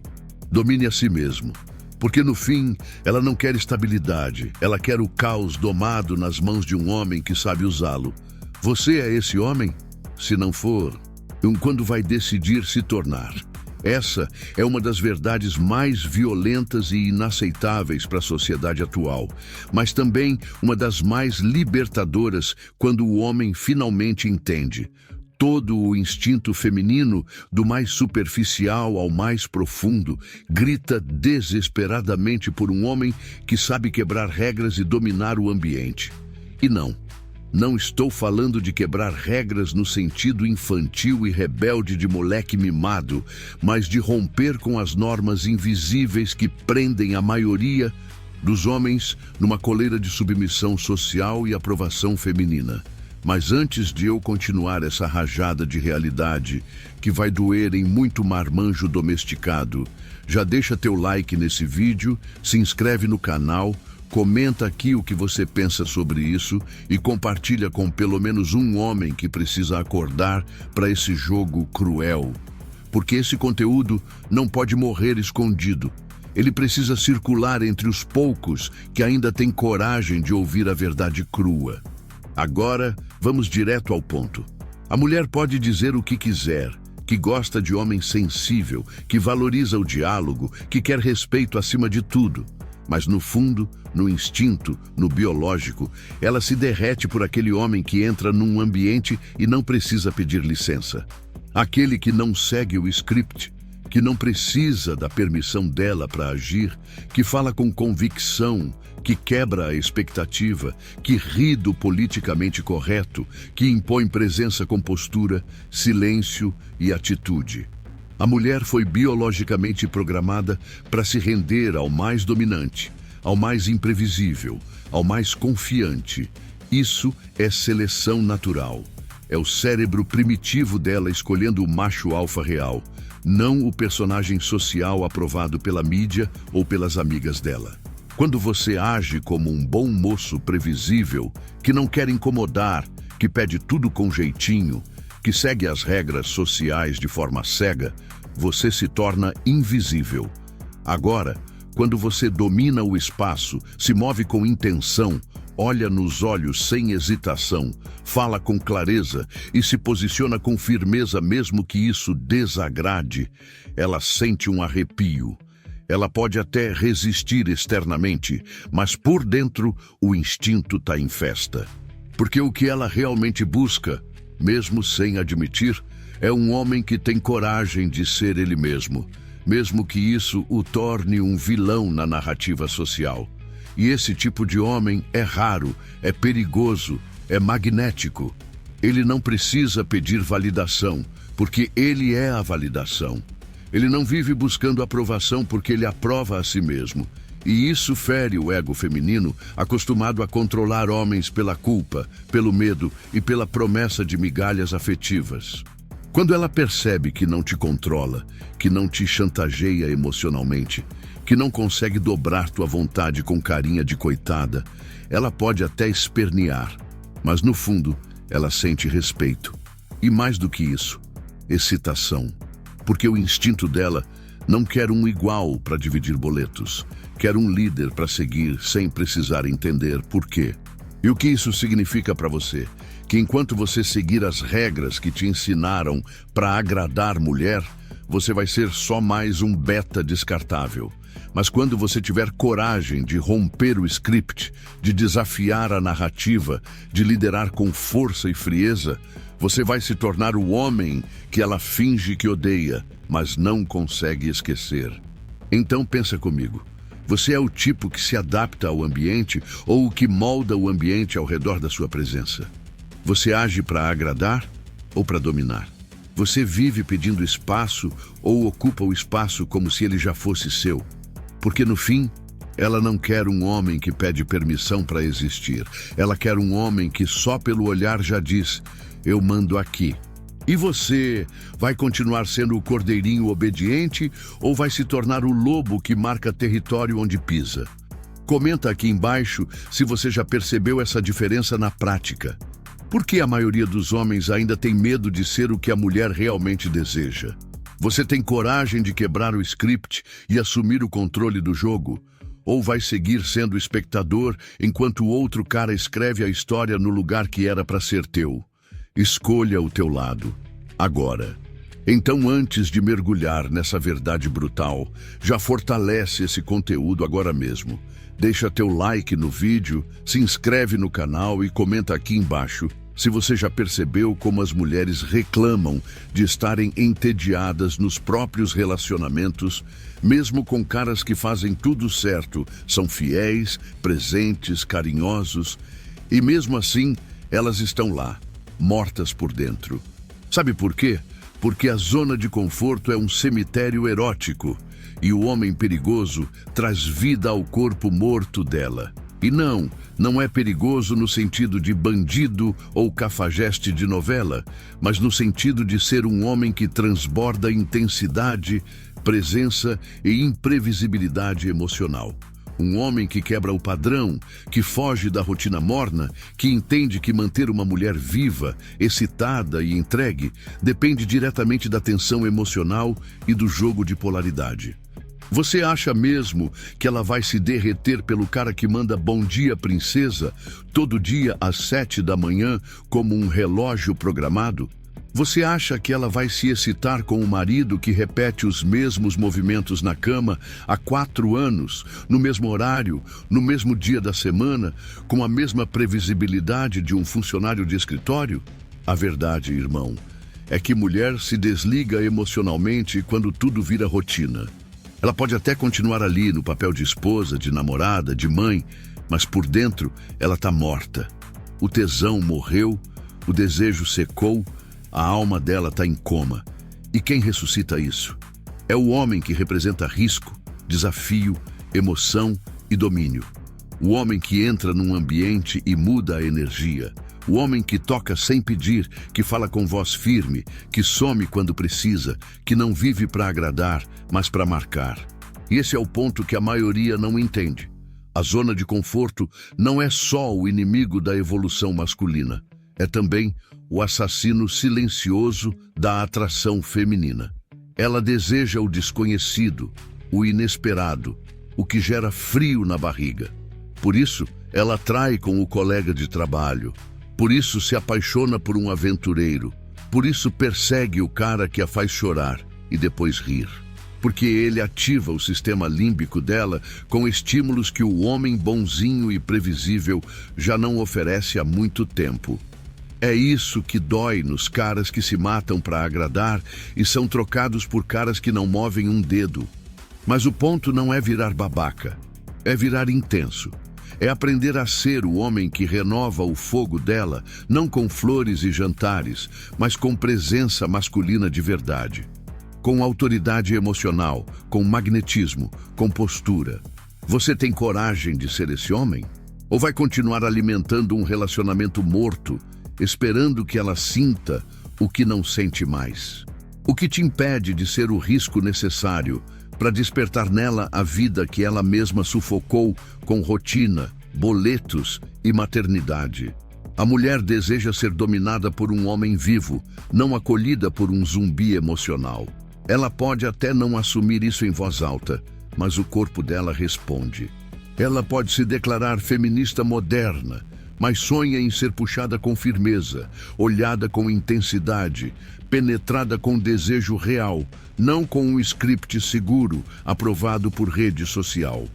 Domine a si mesmo. Porque no fim, ela não quer estabilidade, ela quer o caos domado nas mãos de um homem que sabe usá-lo. Você é esse homem? Se não for, quando vai decidir se tornar? Essa é uma das verdades mais violentas e inaceitáveis para a sociedade atual, mas também uma das mais libertadoras quando o homem finalmente entende. Todo o instinto feminino, do mais superficial ao mais profundo, grita desesperadamente por um homem que sabe quebrar regras e dominar o ambiente. E não estou falando de quebrar regras no sentido infantil e rebelde de moleque mimado, mas de romper com as normas invisíveis que prendem a maioria dos homens numa coleira de submissão social e aprovação feminina. Mas antes de eu continuar essa rajada de realidade, que vai doer em muito marmanjo domesticado, já deixa teu like nesse vídeo, se inscreve no canal, comenta aqui o que você pensa sobre isso e compartilha com pelo menos um homem que precisa acordar para esse jogo cruel. Porque esse conteúdo não pode morrer escondido. Ele precisa circular entre os poucos que ainda têm coragem de ouvir a verdade crua. Agora, vamos direto ao ponto. A mulher pode dizer o que quiser, que gosta de homem sensível, que valoriza o diálogo, que quer respeito acima de tudo. Mas no fundo, no instinto, no biológico, ela se derrete por aquele homem que entra num ambiente e não precisa pedir licença. Aquele que não segue o script, que não precisa da permissão dela para agir, que fala com convicção, que quebra a expectativa, que ri do politicamente correto, que impõe presença com postura, silêncio e atitude. A mulher foi biologicamente programada para se render ao mais dominante, ao mais imprevisível, ao mais confiante. Isso é seleção natural. É o cérebro primitivo dela escolhendo o macho alfa real, não o personagem social aprovado pela mídia ou pelas amigas dela. Quando você age como um bom moço previsível, que não quer incomodar, que pede tudo com jeitinho, que segue as regras sociais de forma cega, você se torna invisível. Agora, quando você domina o espaço, se move com intenção, olha nos olhos sem hesitação, fala com clareza e se posiciona com firmeza mesmo que isso desagrade, ela sente um arrepio. Ela pode até resistir externamente, mas por dentro o instinto está em festa. Porque o que ela realmente busca, mesmo sem admitir, é um homem que tem coragem de ser ele mesmo, mesmo que isso o torne um vilão na narrativa social. E esse tipo de homem é raro, é perigoso, é magnético. Ele não precisa pedir validação, porque ele é a validação. Ele não vive buscando aprovação porque ele aprova a si mesmo. E isso fere o ego feminino, acostumado a controlar homens pela culpa, pelo medo e pela promessa de migalhas afetivas. Quando ela percebe que não te controla, que não te chantageia emocionalmente, que não consegue dobrar tua vontade com carinha de coitada, ela pode até espernear, mas no fundo ela sente respeito. E mais do que isso, excitação. Porque o instinto dela não quer um igual para dividir boletos, quer um líder para seguir sem precisar entender por quê. E o que isso significa para você? Que enquanto você seguir as regras que te ensinaram para agradar mulher, você vai ser só mais um beta descartável. Mas quando você tiver coragem de romper o script, de desafiar a narrativa, de liderar com força e frieza, você vai se tornar o homem que ela finge que odeia, mas não consegue esquecer. Então pensa comigo. Você é o tipo que se adapta ao ambiente ou o que molda o ambiente ao redor da sua presença? Você age para agradar ou para dominar? Você vive pedindo espaço ou ocupa o espaço como se ele já fosse seu? Porque no fim, ela não quer um homem que pede permissão para existir. Ela quer um homem que só pelo olhar já diz: eu mando aqui. E você vai continuar sendo o cordeirinho obediente ou vai se tornar o lobo que marca território onde pisa? Comenta aqui embaixo se você já percebeu essa diferença na prática. Por que a maioria dos homens ainda tem medo de ser o que a mulher realmente deseja? Você tem coragem de quebrar o script e assumir o controle do jogo? Ou vai seguir sendo espectador enquanto o outro cara escreve a história no lugar que era para ser teu? Escolha o teu lado, agora. Então, antes de mergulhar nessa verdade brutal, já fortalece esse conteúdo agora mesmo. Deixa teu like no vídeo, se inscreve no canal e comenta aqui embaixo se você já percebeu como as mulheres reclamam de estarem entediadas nos próprios relacionamentos, mesmo com caras que fazem tudo certo, são fiéis, presentes, carinhosos, e mesmo assim elas estão lá, mortas por dentro. Sabe por quê? Porque a zona de conforto é um cemitério erótico e o homem perigoso traz vida ao corpo morto dela. E não é perigoso no sentido de bandido ou cafajeste de novela, mas no sentido de ser um homem que transborda intensidade, presença e imprevisibilidade emocional. Um homem que quebra o padrão, que foge da rotina morna, que entende que manter uma mulher viva, excitada e entregue depende diretamente da tensão emocional e do jogo de polaridade. Você acha mesmo que ela vai se derreter pelo cara que manda bom dia, princesa, todo dia às 7 da manhã como um relógio programado? Você acha que ela vai se excitar com o marido que repete os mesmos movimentos na cama há 4 anos, no mesmo horário, no mesmo dia da semana, com a mesma previsibilidade de um funcionário de escritório? A verdade, irmão, é que mulher se desliga emocionalmente quando tudo vira rotina. Ela pode até continuar ali no papel de esposa, de namorada, de mãe, mas por dentro ela está morta. O tesão morreu, o desejo secou, a alma dela está em coma. E quem ressuscita isso? É o homem que representa risco, desafio, emoção e domínio. O homem que entra num ambiente e muda a energia. O homem que toca sem pedir, que fala com voz firme, que some quando precisa, que não vive para agradar, mas para marcar. E esse é o ponto que a maioria não entende. A zona de conforto não é só o inimigo da evolução masculina, é também o assassino silencioso da atração feminina. Ela deseja o desconhecido, o inesperado, o que gera frio na barriga. Por isso, ela trai com o colega de trabalho. Por isso se apaixona por um aventureiro. Por isso persegue o cara que a faz chorar e depois rir. Porque ele ativa o sistema límbico dela com estímulos que o homem bonzinho e previsível já não oferece há muito tempo. É isso que dói nos caras que se matam para agradar e são trocados por caras que não movem um dedo. Mas o ponto não é virar babaca, é virar intenso. É aprender a ser o homem que renova o fogo dela, não com flores e jantares, mas com presença masculina de verdade. Com autoridade emocional, com magnetismo, com postura. Você tem coragem de ser esse homem? Ou vai continuar alimentando um relacionamento morto, esperando que ela sinta o que não sente mais. O que te impede de ser o risco necessário para despertar nela a vida que ela mesma sufocou com rotina, boletos e maternidade. A mulher deseja ser dominada por um homem vivo, não acolhida por um zumbi emocional. Ela pode até não assumir isso em voz alta, mas o corpo dela responde. Ela pode se declarar feminista moderna, mas sonha em ser puxada com firmeza, olhada com intensidade, penetrada com desejo real, não com um script seguro, aprovado por rede social.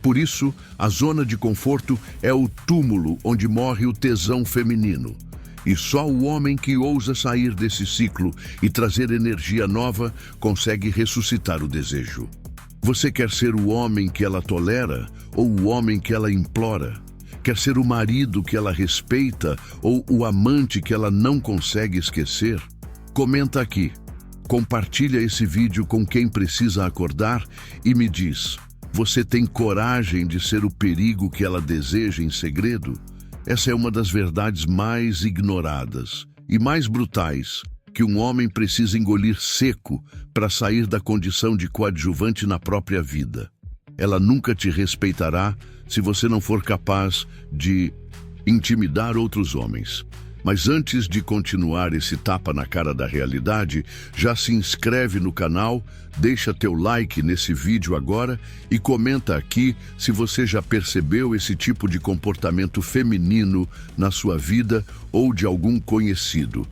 Por isso, a zona de conforto é o túmulo onde morre o tesão feminino. E só o homem que ousa sair desse ciclo e trazer energia nova consegue ressuscitar o desejo. Você quer ser o homem que ela tolera ou o homem que ela implora? Quer ser o marido que ela respeita ou o amante que ela não consegue esquecer? Comenta aqui. Compartilha esse vídeo com quem precisa acordar e me diz: você tem coragem de ser o perigo que ela deseja em segredo? Essa é uma das verdades mais ignoradas e mais brutais que um homem precisa engolir seco para sair da condição de coadjuvante na própria vida. Ela nunca te respeitará se você não for capaz de intimidar outros homens. Mas antes de continuar esse tapa na cara da realidade, já se inscreve no canal, deixa teu like nesse vídeo agora e comenta aqui se você já percebeu esse tipo de comportamento feminino na sua vida ou de algum conhecido.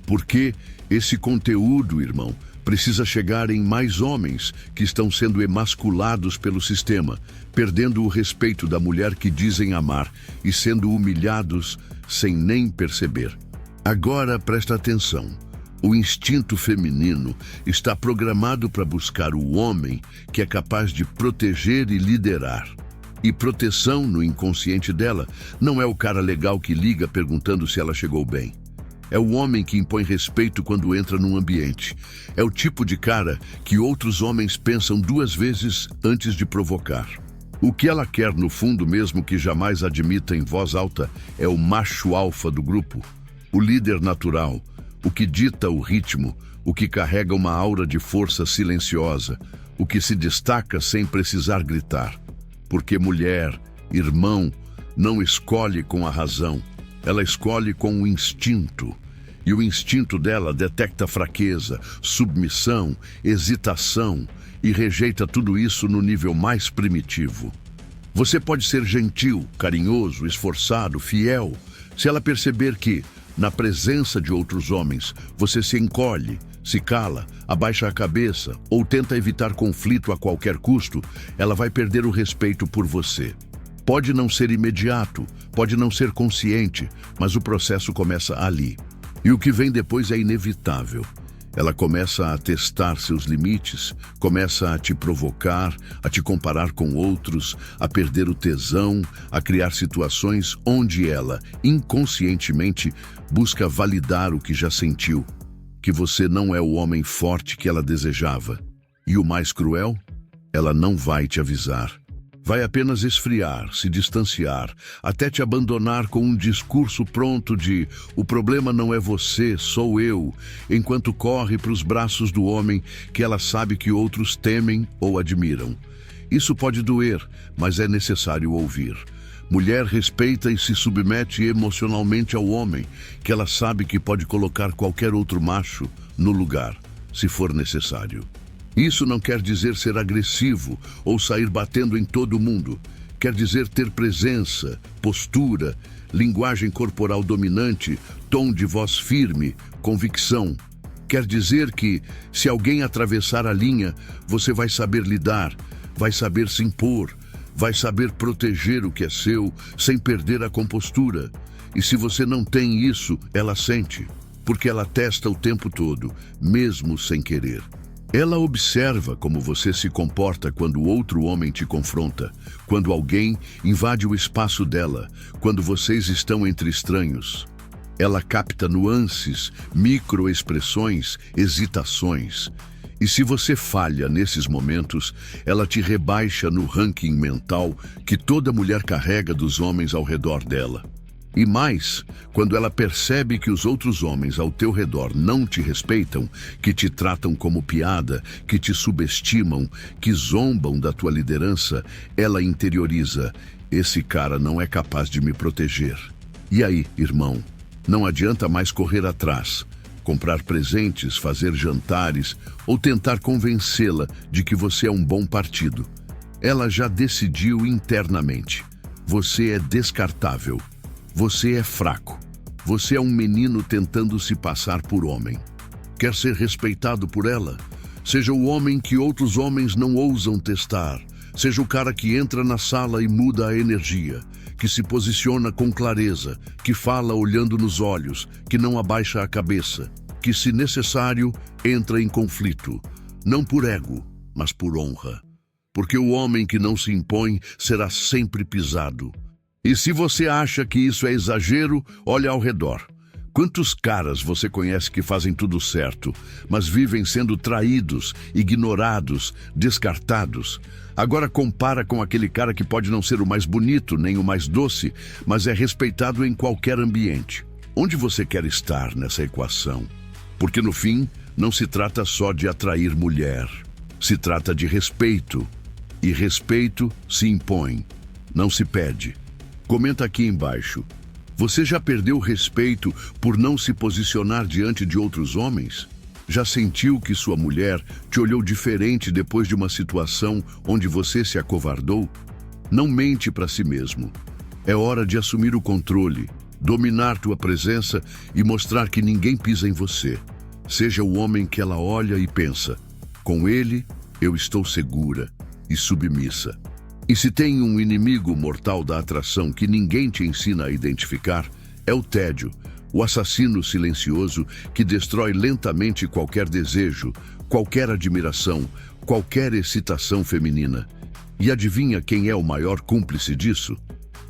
Porque esse conteúdo, irmão, precisa chegar em mais homens que estão sendo emasculados pelo sistema, perdendo o respeito da mulher que dizem amar e sendo humilhados sem nem perceber. Agora presta atenção. O instinto feminino está programado para buscar o homem que é capaz de proteger e liderar. E proteção no inconsciente dela não é o cara legal que liga perguntando se ela chegou bem. É o homem que impõe respeito quando entra num ambiente. É o tipo de cara que outros homens pensam duas vezes antes de provocar. O que ela quer no fundo, mesmo que jamais admita em voz alta, é o macho alfa do grupo, o líder natural, o que dita o ritmo, o que carrega uma aura de força silenciosa, o que se destaca sem precisar gritar. Porque mulher, irmão, não escolhe com a razão, ela escolhe com o instinto. E o instinto dela detecta fraqueza, submissão, hesitação e rejeita tudo isso no nível mais primitivo. Você pode ser gentil, carinhoso, esforçado, fiel, se ela perceber que, na presença de outros homens, você se encolhe, se cala, abaixa a cabeça ou tenta evitar conflito a qualquer custo, ela vai perder o respeito por você. Pode não ser imediato, pode não ser consciente, mas o processo começa ali. E o que vem depois é inevitável. Ela começa a testar seus limites, começa a te provocar, a te comparar com outros, a perder o tesão, a criar situações onde ela, inconscientemente, busca validar o que já sentiu, que você não é o homem forte que ela desejava. E o mais cruel? Ela não vai te avisar. Vai apenas esfriar, se distanciar, até te abandonar com um discurso pronto de "o problema não é você, sou eu", enquanto corre para os braços do homem que ela sabe que outros temem ou admiram. Isso pode doer, mas é necessário ouvir. Mulher respeita e se submete emocionalmente ao homem, que ela sabe que pode colocar qualquer outro macho no lugar, se for necessário. Isso não quer dizer ser agressivo ou sair batendo em todo mundo. Quer dizer ter presença, postura, linguagem corporal dominante, tom de voz firme, convicção. Quer dizer que, se alguém atravessar a linha, você vai saber lidar, vai saber se impor, vai saber proteger o que é seu sem perder a compostura. E se você não tem isso, ela sente, porque ela testa o tempo todo, mesmo sem querer. Ela observa como você se comporta quando outro homem te confronta, quando alguém invade o espaço dela, quando vocês estão entre estranhos. Ela capta nuances, microexpressões, hesitações. E se você falha nesses momentos, ela te rebaixa no ranking mental que toda mulher carrega dos homens ao redor dela. E mais, quando ela percebe que os outros homens ao teu redor não te respeitam, que te tratam como piada, que te subestimam, que zombam da tua liderança, ela interioriza: esse cara não é capaz de me proteger. E aí, irmão, não adianta mais correr atrás, comprar presentes, fazer jantares ou tentar convencê-la de que você é um bom partido. Ela já decidiu internamente: você é descartável. Você é fraco. Você é um menino tentando se passar por homem. Quer ser respeitado por ela? Seja o homem que outros homens não ousam testar. Seja o cara que entra na sala e muda a energia, que se posiciona com clareza, que fala olhando nos olhos, que não abaixa a cabeça, que, se necessário, entra em conflito. Não por ego, mas por honra. Porque o homem que não se impõe será sempre pisado. E se você acha que isso é exagero, olha ao redor. Quantos caras você conhece que fazem tudo certo, mas vivem sendo traídos, ignorados, descartados? Agora compara com aquele cara que pode não ser o mais bonito, nem o mais doce, mas é respeitado em qualquer ambiente. Onde você quer estar nessa equação? Porque no fim, não se trata só de atrair mulher. Se trata de respeito. E respeito se impõe, não se pede. Comenta aqui embaixo: você já perdeu o respeito por não se posicionar diante de outros homens? Já sentiu que sua mulher te olhou diferente depois de uma situação onde você se acovardou? Não mente para si mesmo. É hora de assumir o controle, dominar tua presença e mostrar que ninguém pisa em você. Seja o homem que ela olha e pensa: com ele eu estou segura e submissa. E se tem um inimigo mortal da atração que ninguém te ensina a identificar, é o tédio, o assassino silencioso que destrói lentamente qualquer desejo, qualquer admiração, qualquer excitação feminina. E adivinha quem é o maior cúmplice disso?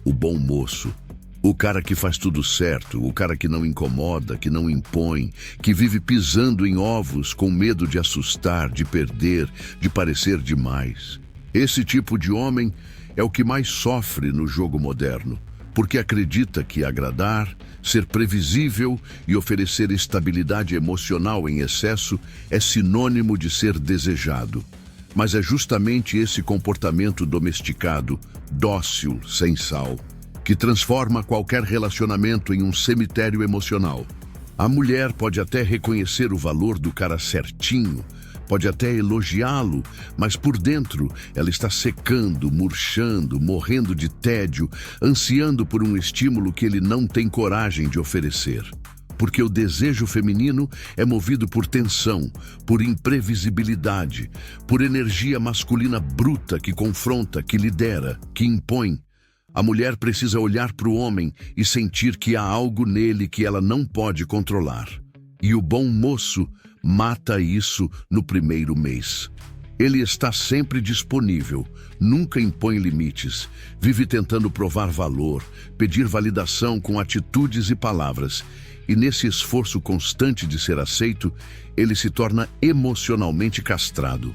O bom moço. O cara que faz tudo certo, o cara que não incomoda, que não impõe, que vive pisando em ovos com medo de assustar, de perder, de parecer demais. Esse tipo de homem é o que mais sofre no jogo moderno, porque acredita que agradar, ser previsível e oferecer estabilidade emocional em excesso é sinônimo de ser desejado. Mas é justamente esse comportamento domesticado, dócil, sem sal, que transforma qualquer relacionamento em um cemitério emocional. A mulher pode até reconhecer o valor do cara certinho, pode até elogiá-lo, mas por dentro ela está secando, murchando, morrendo de tédio, ansiando por um estímulo que ele não tem coragem de oferecer. Porque o desejo feminino é movido por tensão, por imprevisibilidade, por energia masculina bruta que confronta, que lidera, que impõe. A mulher precisa olhar para o homem e sentir que há algo nele que ela não pode controlar. E o bom moço mata isso no primeiro mês. Ele está sempre disponível, nunca impõe limites, vive tentando provar valor, pedir validação com atitudes e palavras. E nesse esforço constante de ser aceito, ele se torna emocionalmente castrado.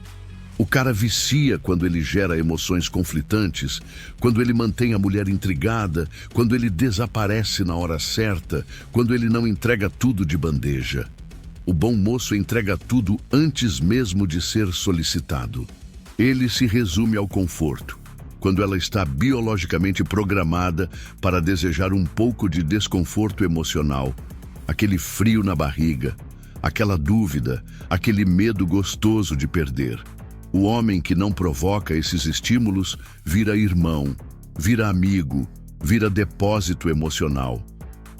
O cara vicia quando ele gera emoções conflitantes, quando ele mantém a mulher intrigada, quando ele desaparece na hora certa, quando ele não entrega tudo de bandeja. O bom moço entrega tudo antes mesmo de ser solicitado. Ele se resume ao conforto, quando ela está biologicamente programada para desejar um pouco de desconforto emocional, aquele frio na barriga, aquela dúvida, aquele medo gostoso de perder. O homem que não provoca esses estímulos vira irmão, vira amigo, vira depósito emocional.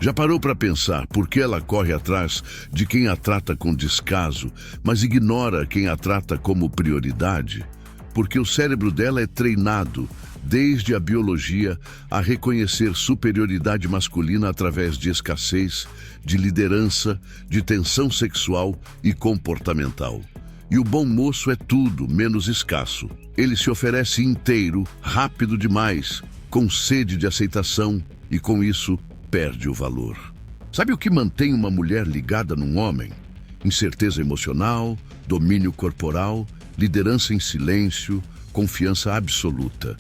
Já parou para pensar por que ela corre atrás de quem a trata com descaso, mas ignora quem a trata como prioridade? Porque o cérebro dela é treinado, desde a biologia, a reconhecer superioridade masculina através de escassez, de liderança, de tensão sexual e comportamental. E o bom moço é tudo menos escasso. Ele se oferece inteiro, rápido demais, com sede de aceitação e, com isso, perde o valor. Sabe o que mantém uma mulher ligada num homem? Incerteza emocional, domínio corporal, liderança em silêncio, confiança absoluta.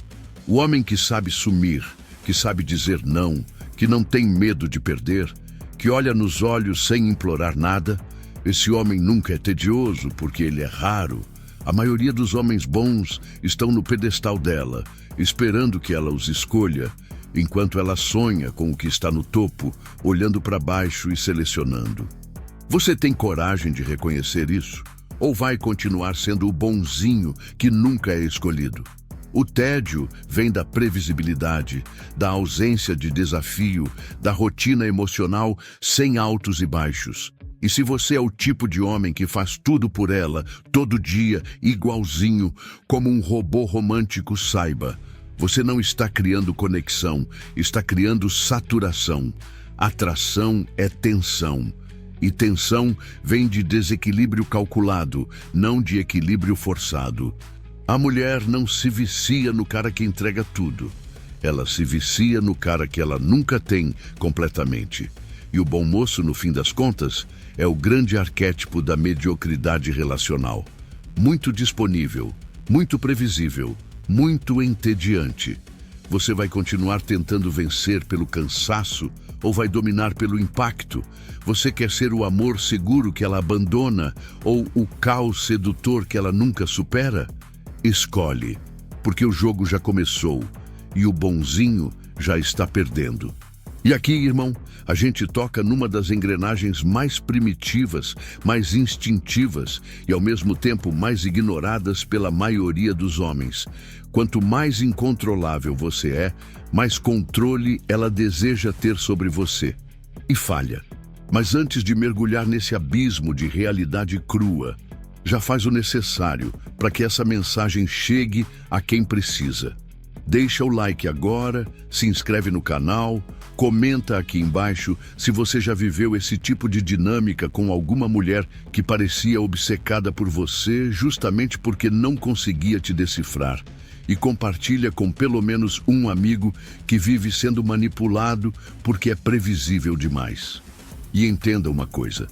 O homem que sabe sumir, que sabe dizer não, que não tem medo de perder, que olha nos olhos sem implorar nada. Esse homem nunca é tedioso porque ele é raro. A maioria dos homens bons estão no pedestal dela, esperando que ela os escolha, enquanto ela sonha com o que está no topo, olhando para baixo e selecionando. Você tem coragem de reconhecer isso? Ou vai continuar sendo o bonzinho que nunca é escolhido? O tédio vem da previsibilidade, da ausência de desafio, da rotina emocional sem altos e baixos. E se você é o tipo de homem que faz tudo por ela, todo dia, igualzinho, como um robô romântico, saiba, você não está criando conexão, está criando saturação. Atração é tensão. E tensão vem de desequilíbrio calculado, não de equilíbrio forçado. A mulher não se vicia no cara que entrega tudo. Ela se vicia no cara que ela nunca tem completamente. E o bom moço, no fim das contas, é o grande arquétipo da mediocridade relacional. Muito disponível, muito previsível, muito entediante. Você vai continuar tentando vencer pelo cansaço ou vai dominar pelo impacto? Você quer ser o amor seguro que ela abandona ou o caos sedutor que ela nunca supera? Escolhe, porque o jogo já começou e o bonzinho já está perdendo. E aqui, irmão, a gente toca numa das engrenagens mais primitivas, mais instintivas e, ao mesmo tempo, mais ignoradas pela maioria dos homens. Quanto mais incontrolável você é, mais controle ela deseja ter sobre você. E falha. Mas antes de mergulhar nesse abismo de realidade crua, já faz o necessário para que essa mensagem chegue a quem precisa. Deixa o like agora, se inscreve no canal, comenta aqui embaixo se você já viveu esse tipo de dinâmica com alguma mulher que parecia obcecada por você justamente porque não conseguia te decifrar. E compartilha com pelo menos um amigo que vive sendo manipulado porque é previsível demais. E entenda uma coisa,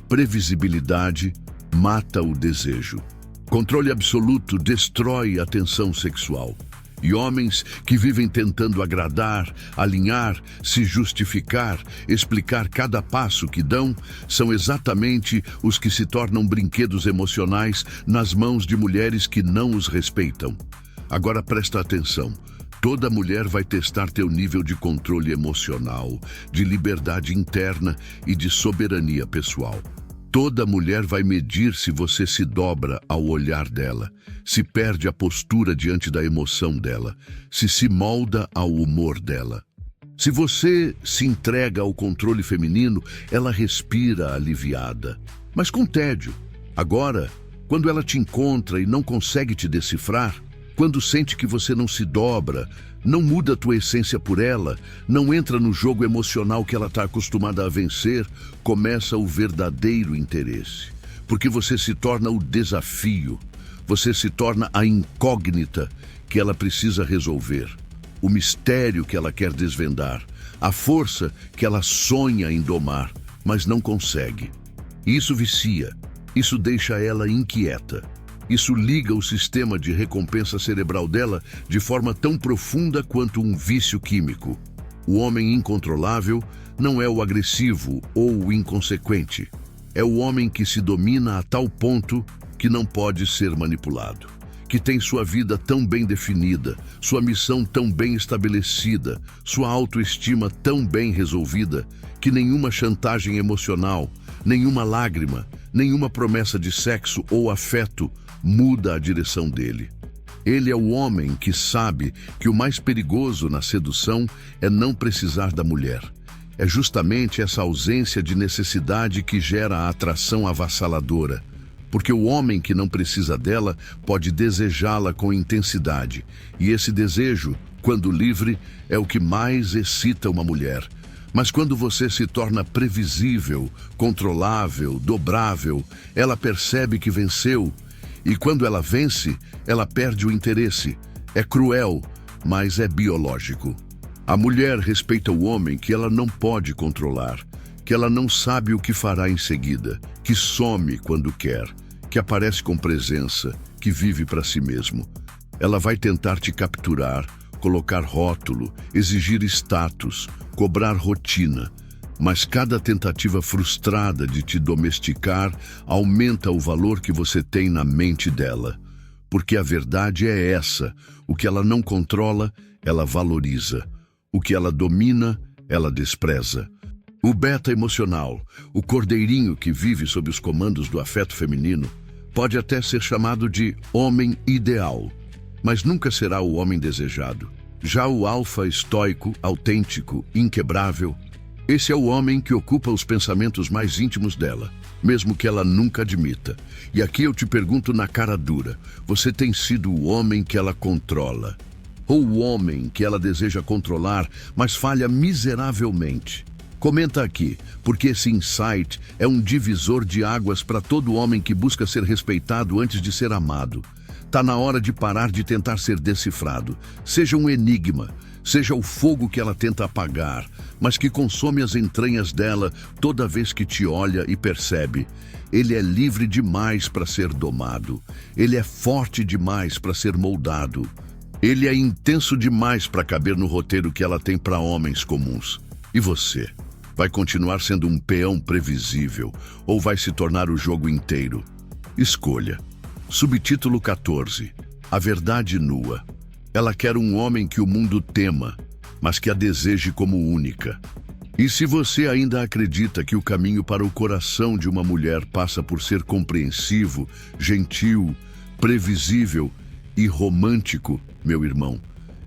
previsibilidade mata o desejo. Controle absoluto destrói a tensão sexual. E homens que vivem tentando agradar, alinhar, se justificar, explicar cada passo que dão, são exatamente os que se tornam brinquedos emocionais nas mãos de mulheres que não os respeitam. Agora presta atenção. Toda mulher vai testar teu nível de controle emocional, de liberdade interna e de soberania pessoal. Toda mulher vai medir se você se dobra ao olhar dela, se perde a postura diante da emoção dela, se molda ao humor dela. Se você se entrega ao controle feminino, ela respira aliviada, mas com tédio. Agora, quando ela te encontra e não consegue te decifrar, quando sente que você não se dobra, não muda a tua essência por ela, não entra no jogo emocional que ela está acostumada a vencer, começa o verdadeiro interesse. Porque você se torna o desafio, você se torna a incógnita que ela precisa resolver, o mistério que ela quer desvendar, a força que ela sonha em domar, mas não consegue. Isso vicia, isso deixa ela inquieta. Isso liga o sistema de recompensa cerebral dela de forma tão profunda quanto um vício químico. O homem incontrolável não é o agressivo ou o inconsequente. É o homem que se domina a tal ponto que não pode ser manipulado, que tem sua vida tão bem definida, sua missão tão bem estabelecida, sua autoestima tão bem resolvida, que nenhuma chantagem emocional, nenhuma lágrima, nenhuma promessa de sexo ou afeto muda a direção dele. Ele é o homem que sabe que o mais perigoso na sedução é não precisar da mulher. É justamente essa ausência de necessidade que gera a atração avassaladora. Porque o homem que não precisa dela pode desejá-la com intensidade. E esse desejo, quando livre, é o que mais excita uma mulher. Mas quando você se torna previsível, controlável, dobrável, ela percebe que venceu. E quando ela vence, ela perde o interesse. É cruel, mas é biológico. A mulher respeita o homem que ela não pode controlar, que ela não sabe o que fará em seguida, que some quando quer, que aparece com presença, que vive para si mesmo. Ela vai tentar te capturar, colocar rótulo, exigir status, cobrar rotina. Mas cada tentativa frustrada de te domesticar aumenta o valor que você tem na mente dela. Porque a verdade é essa: o que ela não controla, ela valoriza. O que ela domina, ela despreza. O beta emocional, o cordeirinho que vive sob os comandos do afeto feminino, pode até ser chamado de homem ideal, mas nunca será o homem desejado. Já o alfa estoico, autêntico, inquebrável, esse é o homem que ocupa os pensamentos mais íntimos dela, mesmo que ela nunca admita. E aqui eu te pergunto na cara dura: você tem sido o homem que ela controla? Ou o homem que ela deseja controlar, mas falha miseravelmente? Comenta aqui, porque esse insight é um divisor de águas para todo homem que busca ser respeitado antes de ser amado. Tá na hora de parar de tentar ser decifrado. Seja um enigma, seja o fogo que ela tenta apagar, mas que consome as entranhas dela toda vez que te olha e percebe. Ele é livre demais para ser domado. Ele é forte demais para ser moldado. Ele é intenso demais para caber no roteiro que ela tem para homens comuns. E você? Vai continuar sendo um peão previsível ou vai se tornar o jogo inteiro? Escolha. Subtítulo 14. A verdade nua. Ela quer um homem que o mundo tema, mas que a deseje como única. E se você ainda acredita que o caminho para o coração de uma mulher passa por ser compreensivo, gentil, previsível e romântico, meu irmão,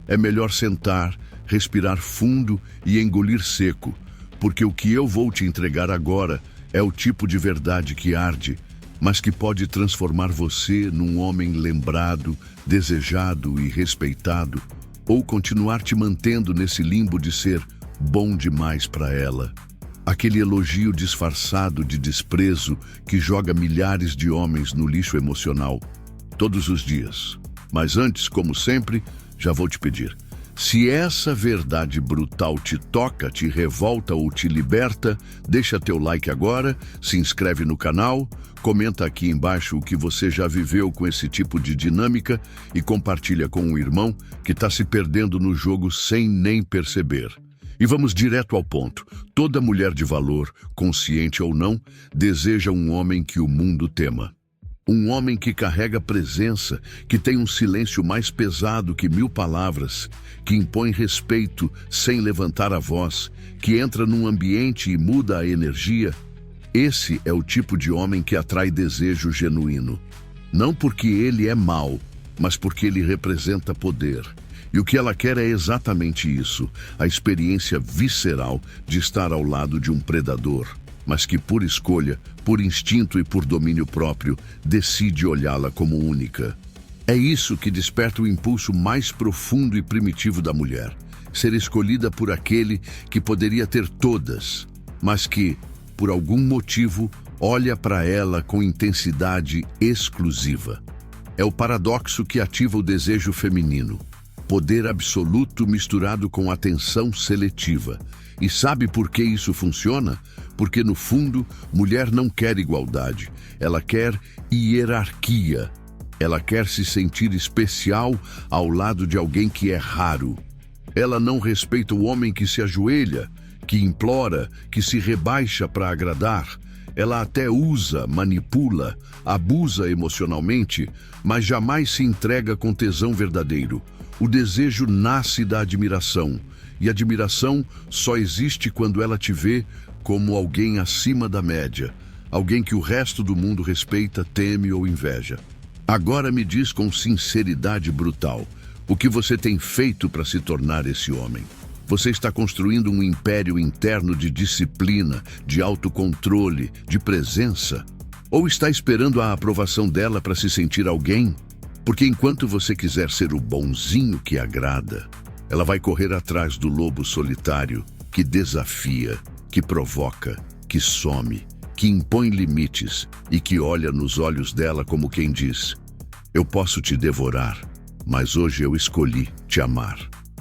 é melhor sentar, respirar fundo e engolir seco, porque o que eu vou te entregar agora é o tipo de verdade que arde, mas que pode transformar você num homem lembrado, desejado e respeitado, ou continuar te mantendo nesse limbo de ser bom demais para ela. Aquele elogio disfarçado de desprezo que joga milhares de homens no lixo emocional todos os dias. Mas antes, como sempre, já vou te pedir: se essa verdade brutal te toca, te revolta ou te liberta, deixa teu like agora, se inscreve no canal, comenta aqui embaixo o que você já viveu com esse tipo de dinâmica e compartilha com um irmão que está se perdendo no jogo sem nem perceber. E vamos direto ao ponto. Toda mulher de valor, consciente ou não, deseja um homem que o mundo tema. Um homem que carrega presença, que tem um silêncio mais pesado que 1000 palavras, que impõe respeito sem levantar a voz, que entra num ambiente e muda a energia. Esse é o tipo de homem que atrai desejo genuíno. Não porque ele é mau, mas porque ele representa poder. E o que ela quer é exatamente isso: a experiência visceral de estar ao lado de um predador, mas que por escolha, por instinto e por domínio próprio, decide olhá-la como única. É isso que desperta o impulso mais profundo e primitivo da mulher: ser escolhida por aquele que poderia ter todas, mas que, por algum motivo, olha para ela com intensidade exclusiva. É o paradoxo que ativa o desejo feminino: poder absoluto misturado com atenção seletiva. E sabe por que isso funciona? Porque, no fundo, mulher não quer igualdade, ela quer hierarquia. Ela quer se sentir especial ao lado de alguém que é raro. Ela não respeita o homem que se ajoelha, que implora, que se rebaixa para agradar. Ela até usa, manipula, abusa emocionalmente, mas jamais se entrega com tesão verdadeiro. O desejo nasce da admiração, e admiração só existe quando ela te vê como alguém acima da média, alguém que o resto do mundo respeita, teme ou inveja. Agora me diz com sinceridade brutal, o que você tem feito para se tornar esse homem? Você está construindo um império interno de disciplina, de autocontrole, de presença? Ou está esperando a aprovação dela para se sentir alguém? Porque enquanto você quiser ser o bonzinho que agrada, ela vai correr atrás do lobo solitário que desafia, que provoca, que some, que impõe limites e que olha nos olhos dela como quem diz: eu posso te devorar, mas hoje eu escolhi te amar.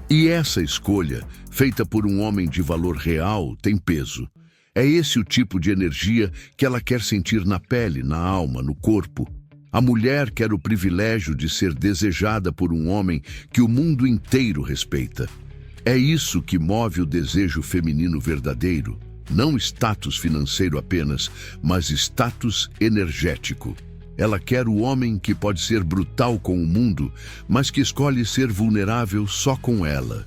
E essa escolha, feita por um homem de valor real, tem peso. É esse o tipo de energia que ela quer sentir na pele, na alma, no corpo. A mulher quer o privilégio de ser desejada por um homem que o mundo inteiro respeita. É isso que move o desejo feminino verdadeiro. Não status financeiro apenas, mas status energético. Ela quer o homem que pode ser brutal com o mundo, mas que escolhe ser vulnerável só com ela.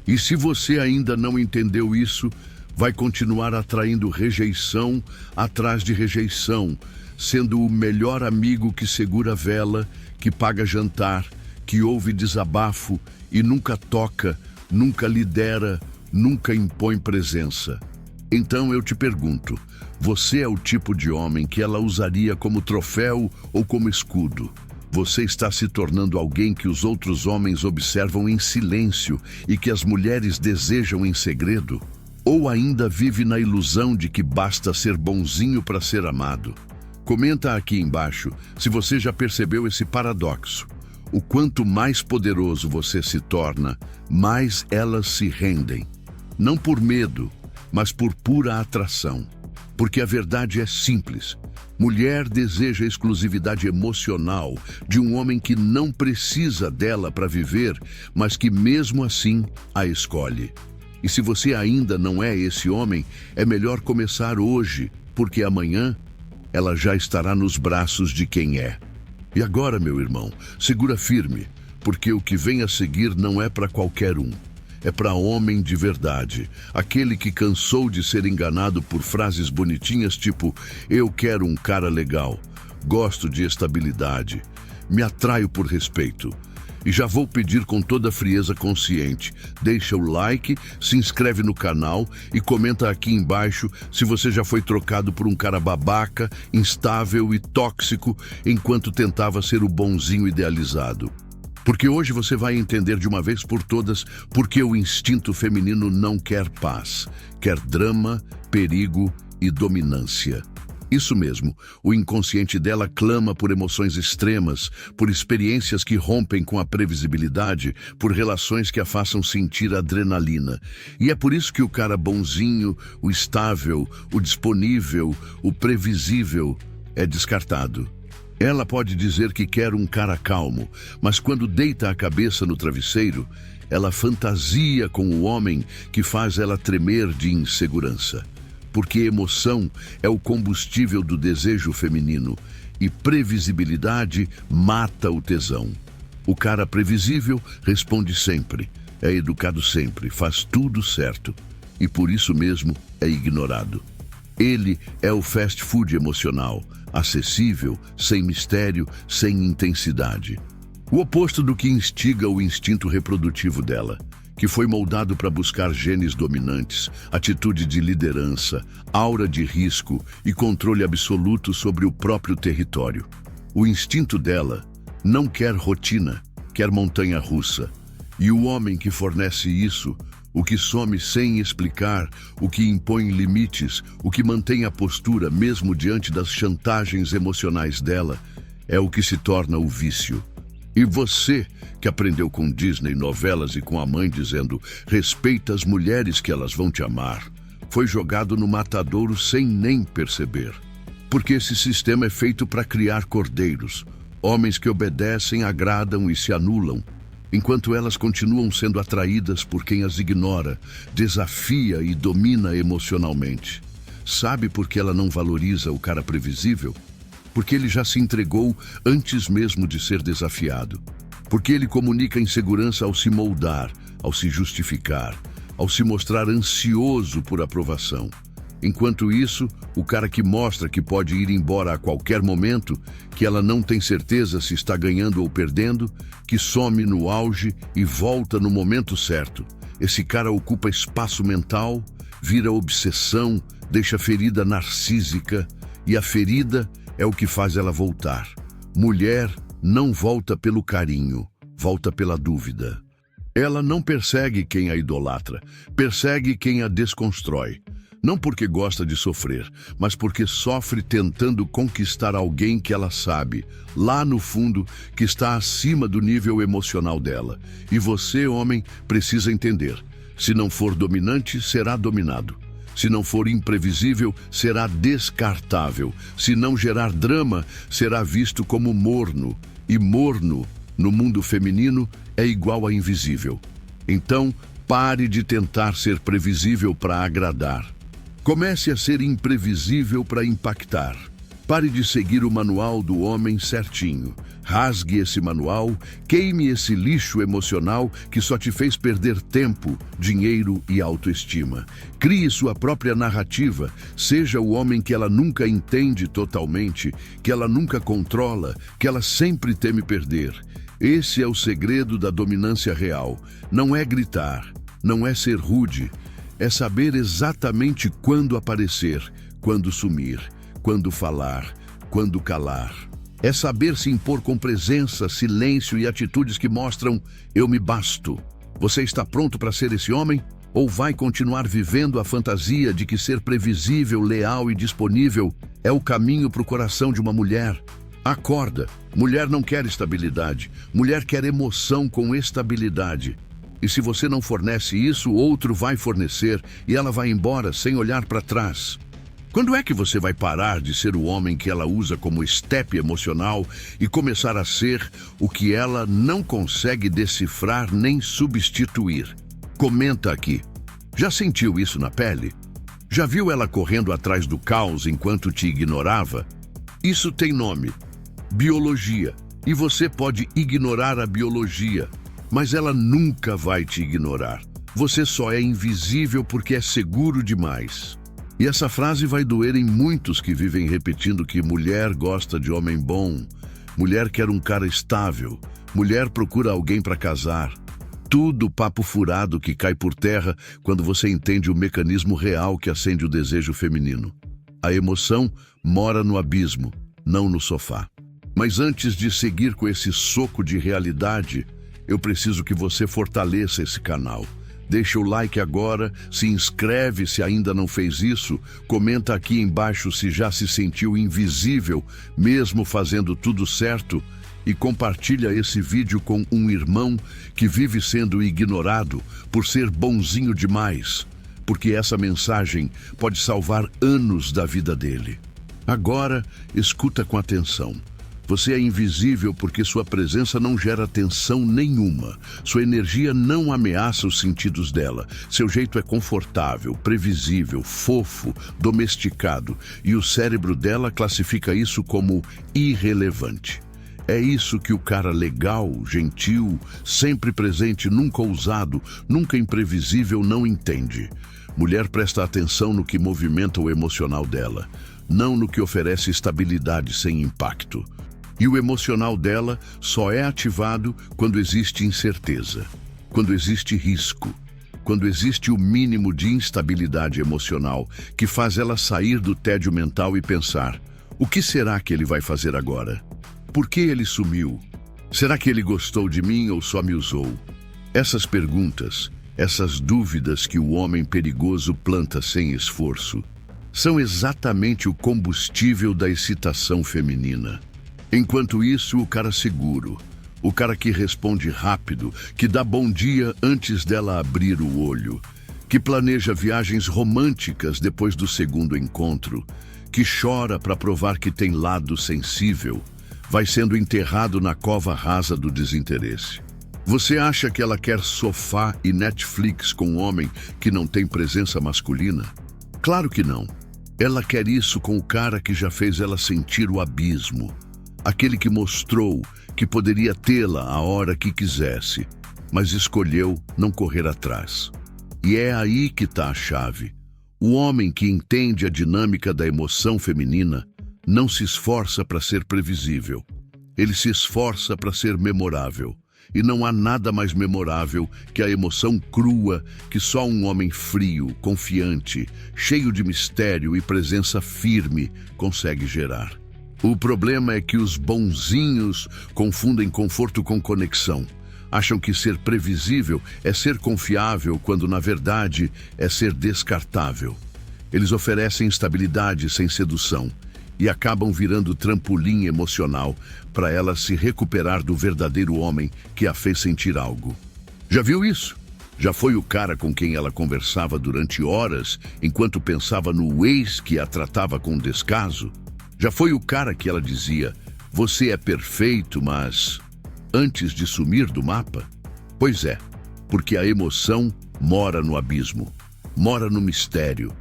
E se você ainda não entendeu isso, vai continuar atraindo rejeição atrás de rejeição, sendo o melhor amigo que segura a vela, que paga jantar, que ouve desabafo e nunca toca, nunca lidera, nunca impõe presença. Então eu te pergunto, você é o tipo de homem que ela usaria como troféu ou como escudo? Você está se tornando alguém que os outros homens observam em silêncio e que as mulheres desejam em segredo? Ou ainda vive na ilusão de que basta ser bonzinho para ser amado? Comenta aqui embaixo se você já percebeu esse paradoxo. O quanto mais poderoso você se torna, mais elas se rendem. Não por medo, mas por pura atração. Porque a verdade é simples. Mulher deseja exclusividade emocional de um homem que não precisa dela para viver, mas que mesmo assim a escolhe. E se você ainda não é esse homem, é melhor começar hoje, porque amanhã ela já estará nos braços de quem é. E agora, meu irmão, segura firme, porque o que vem a seguir não é para qualquer um. É para homem de verdade, aquele que cansou de ser enganado por frases bonitinhas tipo eu quero um cara legal, gosto de estabilidade, me atraio por respeito. E já vou pedir com toda a frieza consciente, deixa o like, se inscreve no canal e comenta aqui embaixo se você já foi trocado por um cara babaca, instável e tóxico enquanto tentava ser o bonzinho idealizado. Porque hoje você vai entender de uma vez por todas porque o instinto feminino não quer paz, quer drama, perigo e dominância. Isso mesmo, o inconsciente dela clama por emoções extremas, por experiências que rompem com a previsibilidade, por relações que a façam sentir adrenalina. E é por isso que o cara bonzinho, o estável, o disponível, o previsível é descartado. Ela pode dizer que quer um cara calmo, mas quando deita a cabeça no travesseiro, ela fantasia com o homem que faz ela tremer de insegurança. Porque emoção é o combustível do desejo feminino e previsibilidade mata o tesão. O cara previsível responde sempre, é educado sempre, faz tudo certo e por isso mesmo é ignorado. Ele é o fast food emocional, acessível, sem mistério, sem intensidade. O oposto do que instiga o instinto reprodutivo dela, que foi moldado para buscar genes dominantes, atitude de liderança, aura de risco e controle absoluto sobre o próprio território. O instinto dela não quer rotina, quer montanha-russa. E o homem que fornece isso, o que some sem explicar, o que impõe limites, o que mantém a postura mesmo diante das chantagens emocionais dela, é o que se torna o vício. E você, que aprendeu com Disney, novelas e com a mãe dizendo respeita as mulheres que elas vão te amar, foi jogado no matadouro sem nem perceber. Porque esse sistema é feito para criar cordeiros, homens que obedecem, agradam e se anulam, enquanto elas continuam sendo atraídas por quem as ignora, desafia e domina emocionalmente. Sabe por que ela não valoriza o cara previsível? Porque ele já se entregou antes mesmo de ser desafiado. Porque ele comunica insegurança ao se moldar, ao se justificar, ao se mostrar ansioso por aprovação. Enquanto isso, o cara que mostra que pode ir embora a qualquer momento, que ela não tem certeza se está ganhando ou perdendo, que some no auge e volta no momento certo. Esse cara ocupa espaço mental, vira obsessão, deixa ferida narcísica, e a ferida é o que faz ela voltar. Mulher não volta pelo carinho, volta pela dúvida. Ela não persegue quem a idolatra, persegue quem a desconstrói. Não porque gosta de sofrer, mas porque sofre tentando conquistar alguém que ela sabe, lá no fundo, que está acima do nível emocional dela. E você, homem, precisa entender. Se não for dominante, será dominado. Se não for imprevisível, será descartável. Se não gerar drama, será visto como morno. E morno, no mundo feminino, é igual a invisível. Então, pare de tentar ser previsível para agradar. Comece a ser imprevisível para impactar. Pare de seguir o manual do homem certinho. Rasgue esse manual, queime esse lixo emocional que só te fez perder tempo, dinheiro e autoestima. Crie sua própria narrativa. Seja o homem que ela nunca entende totalmente, que ela nunca controla, que ela sempre teme perder. Esse é o segredo da dominância real. Não é gritar, não é ser rude. É saber exatamente quando aparecer, quando sumir, quando falar, quando calar. É saber se impor com presença, silêncio e atitudes que mostram eu me basto. Você está pronto para ser esse homem? Ou vai continuar vivendo a fantasia de que ser previsível, leal e disponível é o caminho para o coração de uma mulher? Acorda! Mulher não quer estabilidade. Mulher quer emoção com estabilidade. E se você não fornece isso, outro vai fornecer e ela vai embora sem olhar para trás. Quando é que você vai parar de ser o homem que ela usa como estepe emocional e começar a ser o que ela não consegue decifrar nem substituir? Comenta aqui. Já sentiu isso na pele? Já viu ela correndo atrás do caos enquanto te ignorava? Isso tem nome: biologia. E você pode ignorar a biologia, mas ela nunca vai te ignorar. Você só é invisível porque é seguro demais. E essa frase vai doer em muitos que vivem repetindo que mulher gosta de homem bom, mulher quer um cara estável, mulher procura alguém para casar. Tudo papo furado que cai por terra quando você entende o mecanismo real que acende o desejo feminino. A emoção mora no abismo, não no sofá. Mas antes de seguir com esse soco de realidade, eu preciso que você fortaleça esse canal. Deixa o like agora, se inscreve se ainda não fez isso, comenta aqui embaixo se já se sentiu invisível, mesmo fazendo tudo certo, e compartilha esse vídeo com um irmão que vive sendo ignorado por ser bonzinho demais, porque essa mensagem pode salvar anos da vida dele. Agora, escuta com atenção. Você é invisível porque sua presença não gera tensão nenhuma. Sua energia não ameaça os sentidos dela. Seu jeito é confortável, previsível, fofo, domesticado. E o cérebro dela classifica isso como irrelevante. É isso que o cara legal, gentil, sempre presente, nunca ousado, nunca imprevisível não entende. Mulher presta atenção no que movimenta o emocional dela, não no que oferece estabilidade sem impacto. E o emocional dela só é ativado quando existe incerteza, quando existe risco, quando existe o mínimo de instabilidade emocional que faz ela sair do tédio mental e pensar: o que será que ele vai fazer agora? Por que ele sumiu? Será que ele gostou de mim ou só me usou? Essas perguntas, essas dúvidas que o homem perigoso planta sem esforço, são exatamente o combustível da excitação feminina. Enquanto isso, o cara seguro, o cara que responde rápido, que dá bom dia antes dela abrir o olho, que planeja viagens românticas depois do segundo encontro, que chora para provar que tem lado sensível, vai sendo enterrado na cova rasa do desinteresse. Você acha que ela quer sofá e Netflix com um homem que não tem presença masculina? Claro que não. Ela quer isso com o cara que já fez ela sentir o abismo. Aquele que mostrou que poderia tê-la a hora que quisesse, mas escolheu não correr atrás. E é aí que está a chave. O homem que entende a dinâmica da emoção feminina não se esforça para ser previsível. Ele se esforça para ser memorável. E não há nada mais memorável que a emoção crua que só um homem frio, confiante, cheio de mistério e presença firme consegue gerar. O problema é que os bonzinhos confundem conforto com conexão. Acham que ser previsível é ser confiável, quando na verdade é ser descartável. Eles oferecem estabilidade sem sedução e acabam virando trampolim emocional para ela se recuperar do verdadeiro homem que a fez sentir algo. Já viu isso? Já foi o cara com quem ela conversava durante horas enquanto pensava no ex que a tratava com descaso? Já foi o cara que ela dizia: "Você é perfeito, mas..." antes de sumir do mapa? Pois é, porque a emoção mora no abismo, mora no mistério,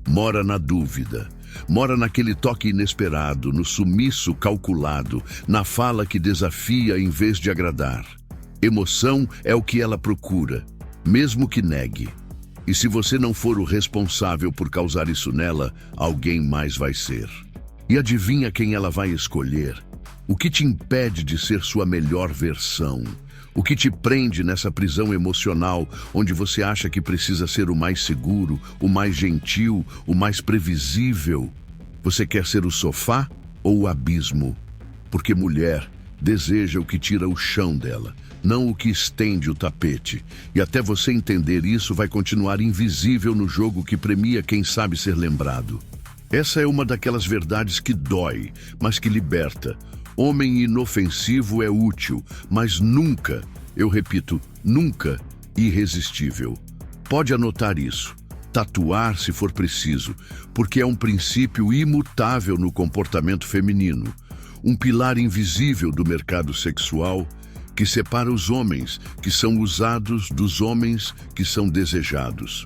mora na dúvida, mora naquele toque inesperado, no sumiço calculado, na fala que desafia em vez de agradar. Emoção é o que ela procura, mesmo que negue. E se você não for o responsável por causar isso nela, alguém mais vai ser. E adivinha quem ela vai escolher? O que te impede de ser sua melhor versão? O que te prende nessa prisão emocional, onde você acha que precisa ser o mais seguro, o mais gentil, o mais previsível? Você quer ser o sofá ou o abismo? Porque mulher deseja o que tira o chão dela, não o que estende o tapete. E até você entender isso, vai continuar invisível no jogo que premia quem sabe ser lembrado. Essa é uma daquelas verdades que dói, mas que liberta. Homem inofensivo é útil, mas nunca, eu repito, nunca irresistível. Pode anotar isso, tatuar se for preciso, porque é um princípio imutável no comportamento feminino, um pilar invisível do mercado sexual que separa os homens que são usados dos homens que são desejados.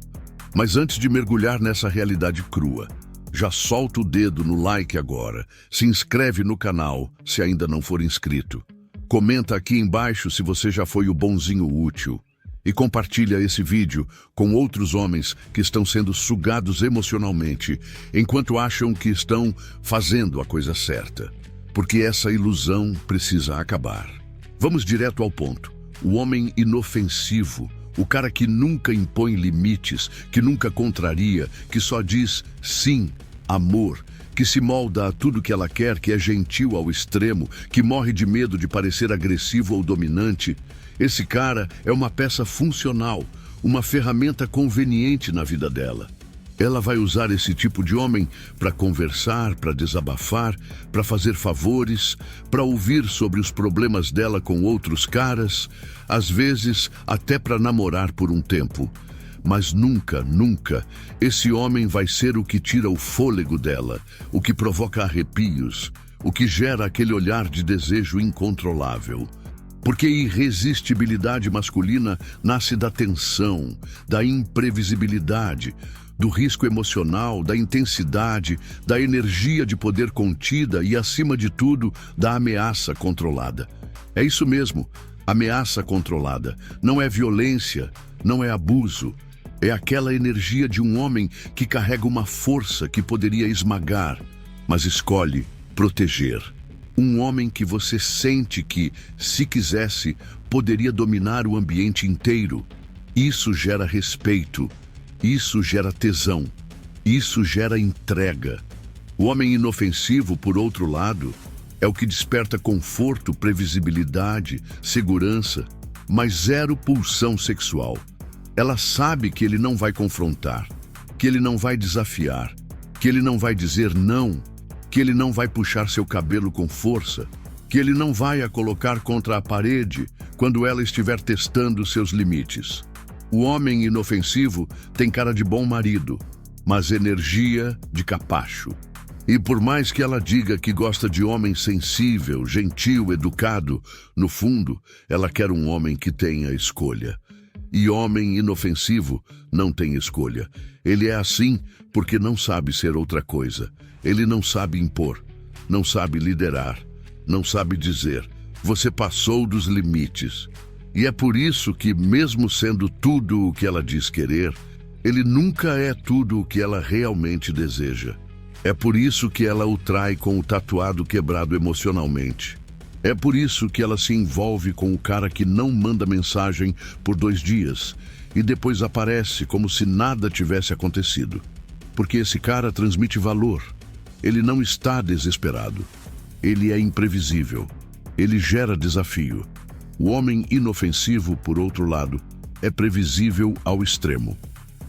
Mas antes de mergulhar nessa realidade crua, já solta o dedo no like agora, se inscreve no canal se ainda não for inscrito. Comenta aqui embaixo se você já foi o bonzinho útil. E compartilha esse vídeo com outros homens que estão sendo sugados emocionalmente, enquanto acham que estão fazendo a coisa certa. Porque essa ilusão precisa acabar. Vamos direto ao ponto. O homem inofensivo, o cara que nunca impõe limites, que nunca contraria, que só diz sim, amor, que se molda a tudo que ela quer, que é gentil ao extremo, que morre de medo de parecer agressivo ou dominante. Esse cara é uma peça funcional, uma ferramenta conveniente na vida dela. Ela vai usar esse tipo de homem para conversar, para desabafar, para fazer favores, para ouvir sobre os problemas dela com outros caras, às vezes até para namorar por um tempo. Mas nunca, nunca, esse homem vai ser o que tira o fôlego dela, o que provoca arrepios, o que gera aquele olhar de desejo incontrolável. Porque irresistibilidade masculina nasce da tensão, da imprevisibilidade, do risco emocional, da intensidade, da energia de poder contida e, acima de tudo, da ameaça controlada. É isso mesmo, ameaça controlada. Não é violência, não é abuso. É aquela energia de um homem que carrega uma força que poderia esmagar, mas escolhe proteger. Um homem que você sente que, se quisesse, poderia dominar o ambiente inteiro. Isso gera respeito. Isso gera tesão, isso gera entrega. O homem inofensivo, por outro lado, é o que desperta conforto, previsibilidade, segurança, mas zero pulsão sexual. Ela sabe que ele não vai confrontar, que ele não vai desafiar, que ele não vai dizer não, que ele não vai puxar seu cabelo com força, que ele não vai a colocar contra a parede quando ela estiver testando seus limites. O homem inofensivo tem cara de bom marido, mas energia de capacho. E por mais que ela diga que gosta de homem sensível, gentil, educado, no fundo, ela quer um homem que tenha escolha. E homem inofensivo não tem escolha. Ele é assim porque não sabe ser outra coisa. Ele não sabe impor, não sabe liderar, não sabe dizer: você passou dos limites. E é por isso que, mesmo sendo tudo o que ela diz querer, ele nunca é tudo o que ela realmente deseja. É por isso que ela o trai com o tatuado quebrado emocionalmente. É por isso que ela se envolve com o cara que não manda mensagem por 2 dias e depois aparece como se nada tivesse acontecido. Porque esse cara transmite valor. Ele não está desesperado. Ele é imprevisível. Ele gera desafio. O homem inofensivo, por outro lado, é previsível ao extremo.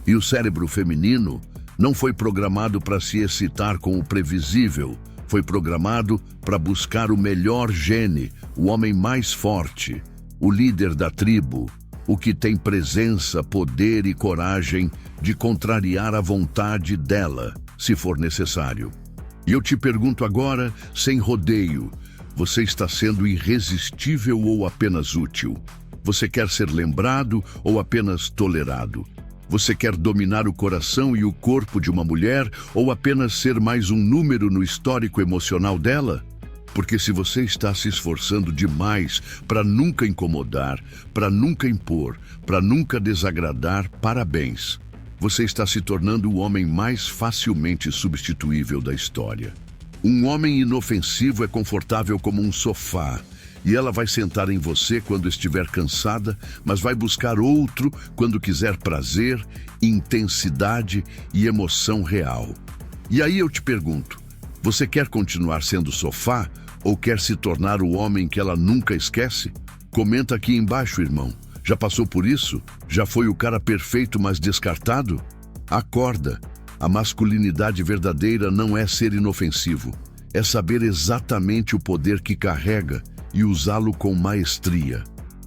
E o cérebro feminino não foi programado para se excitar com o previsível, foi programado para buscar o melhor gene, o homem mais forte, o líder da tribo, o que tem presença, poder e coragem de contrariar a vontade dela, se for necessário. E eu te pergunto agora, sem rodeio, você está sendo irresistível ou apenas útil? Você quer ser lembrado ou apenas tolerado? Você quer dominar o coração e o corpo de uma mulher ou apenas ser mais um número no histórico emocional dela? Porque se você está se esforçando demais para nunca incomodar, para nunca impor, para nunca desagradar, parabéns. Você está se tornando o homem mais facilmente substituível da história. Um homem inofensivo é confortável como um sofá, e ela vai sentar em você quando estiver cansada, mas vai buscar outro quando quiser prazer, intensidade e emoção real. E aí eu te pergunto, você quer continuar sendo sofá ou quer se tornar o homem que ela nunca esquece? Comenta aqui embaixo, irmão. Já passou por isso? Já foi o cara perfeito, mas descartado? Acorda. A masculinidade verdadeira não é ser inofensivo. É saber exatamente o poder que carrega e usá-lo com maestria.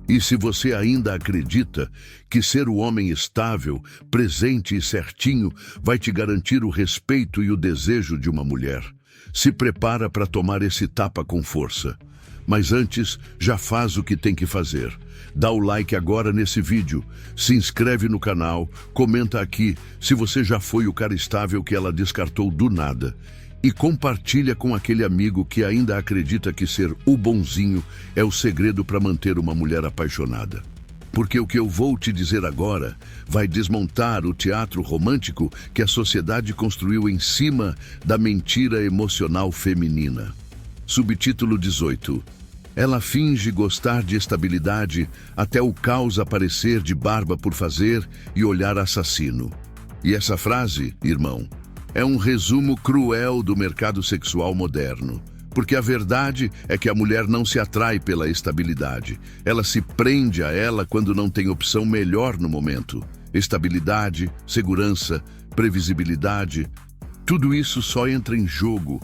E se você ainda acredita que ser o homem estável, presente e certinho vai te garantir o respeito e o desejo de uma mulher, se prepara para tomar esse tapa com força. Mas antes, já faz o que tem que fazer. Dá o like agora nesse vídeo, se inscreve no canal, comenta aqui se você já foi o cara estável que ela descartou do nada. E compartilha com aquele amigo que ainda acredita que ser o bonzinho é o segredo para manter uma mulher apaixonada. Porque o que eu vou te dizer agora vai desmontar o teatro romântico que a sociedade construiu em cima da mentira emocional feminina. Subtítulo 18. Ela finge gostar de estabilidade até o caos aparecer de barba por fazer e olhar assassino. E essa frase, irmão, é um resumo cruel do mercado sexual moderno. Porque a verdade é que a mulher não se atrai pela estabilidade. Ela se prende a ela quando não tem opção melhor no momento. Estabilidade, segurança, previsibilidade, tudo isso só entra em jogo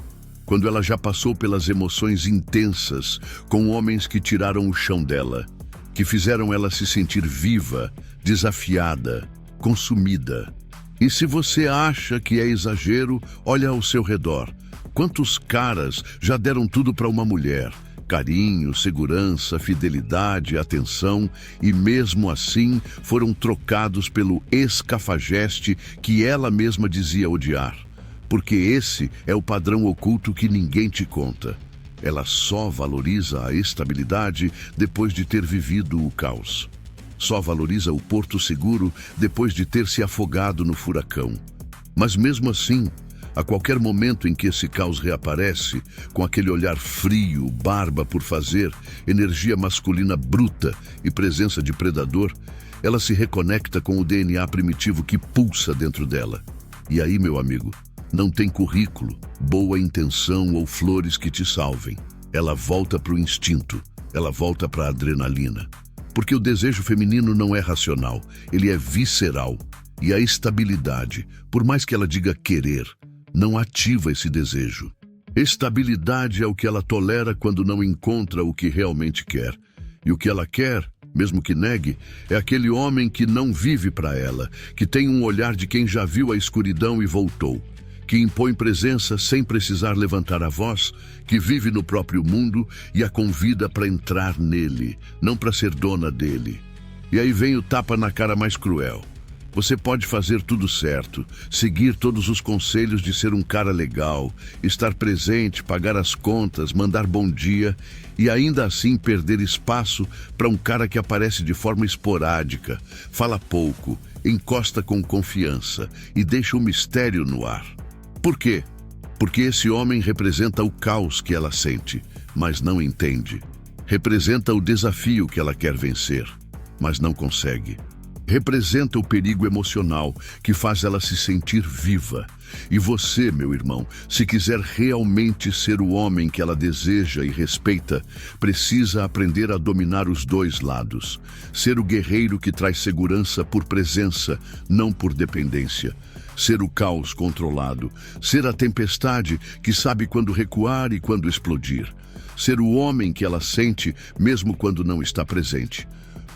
quando ela já passou pelas emoções intensas com homens que tiraram o chão dela, que fizeram ela se sentir viva, desafiada, consumida. E se você acha que é exagero, olha ao seu redor. Quantos caras já deram tudo para uma mulher? Carinho, segurança, fidelidade, atenção, e mesmo assim foram trocados pelo ex-cafajeste que ela mesma dizia odiar. Porque esse é o padrão oculto que ninguém te conta. Ela só valoriza a estabilidade depois de ter vivido o caos. Só valoriza o porto seguro depois de ter se afogado no furacão. Mas mesmo assim, a qualquer momento em que esse caos reaparece, com aquele olhar frio, barba por fazer, energia masculina bruta e presença de predador, ela se reconecta com o DNA primitivo que pulsa dentro dela. E aí, meu amigo, não tem currículo, boa intenção ou flores que te salvem. Ela volta para o instinto, ela volta para a adrenalina. Porque o desejo feminino não é racional, ele é visceral. E a estabilidade, por mais que ela diga querer, não ativa esse desejo. Estabilidade é o que ela tolera quando não encontra o que realmente quer. E o que ela quer, mesmo que negue, é aquele homem que não vive para ela, que tem um olhar de quem já viu a escuridão e voltou, que impõe presença sem precisar levantar a voz, que vive no próprio mundo e a convida para entrar nele, não para ser dona dele. E aí vem o tapa na cara mais cruel. Você pode fazer tudo certo, seguir todos os conselhos de ser um cara legal, estar presente, pagar as contas, mandar bom dia e ainda assim perder espaço para um cara que aparece de forma esporádica, fala pouco, encosta com confiança e deixa o mistério no ar. Por quê? Porque esse homem representa o caos que ela sente, mas não entende. Representa o desafio que ela quer vencer, mas não consegue. Representa o perigo emocional que faz ela se sentir viva. E você, meu irmão, se quiser realmente ser o homem que ela deseja e respeita, precisa aprender a dominar os dois lados. Ser o guerreiro que traz segurança por presença, não por dependência. Ser o caos controlado. Ser a tempestade que sabe quando recuar e quando explodir. Ser o homem que ela sente, mesmo quando não está presente.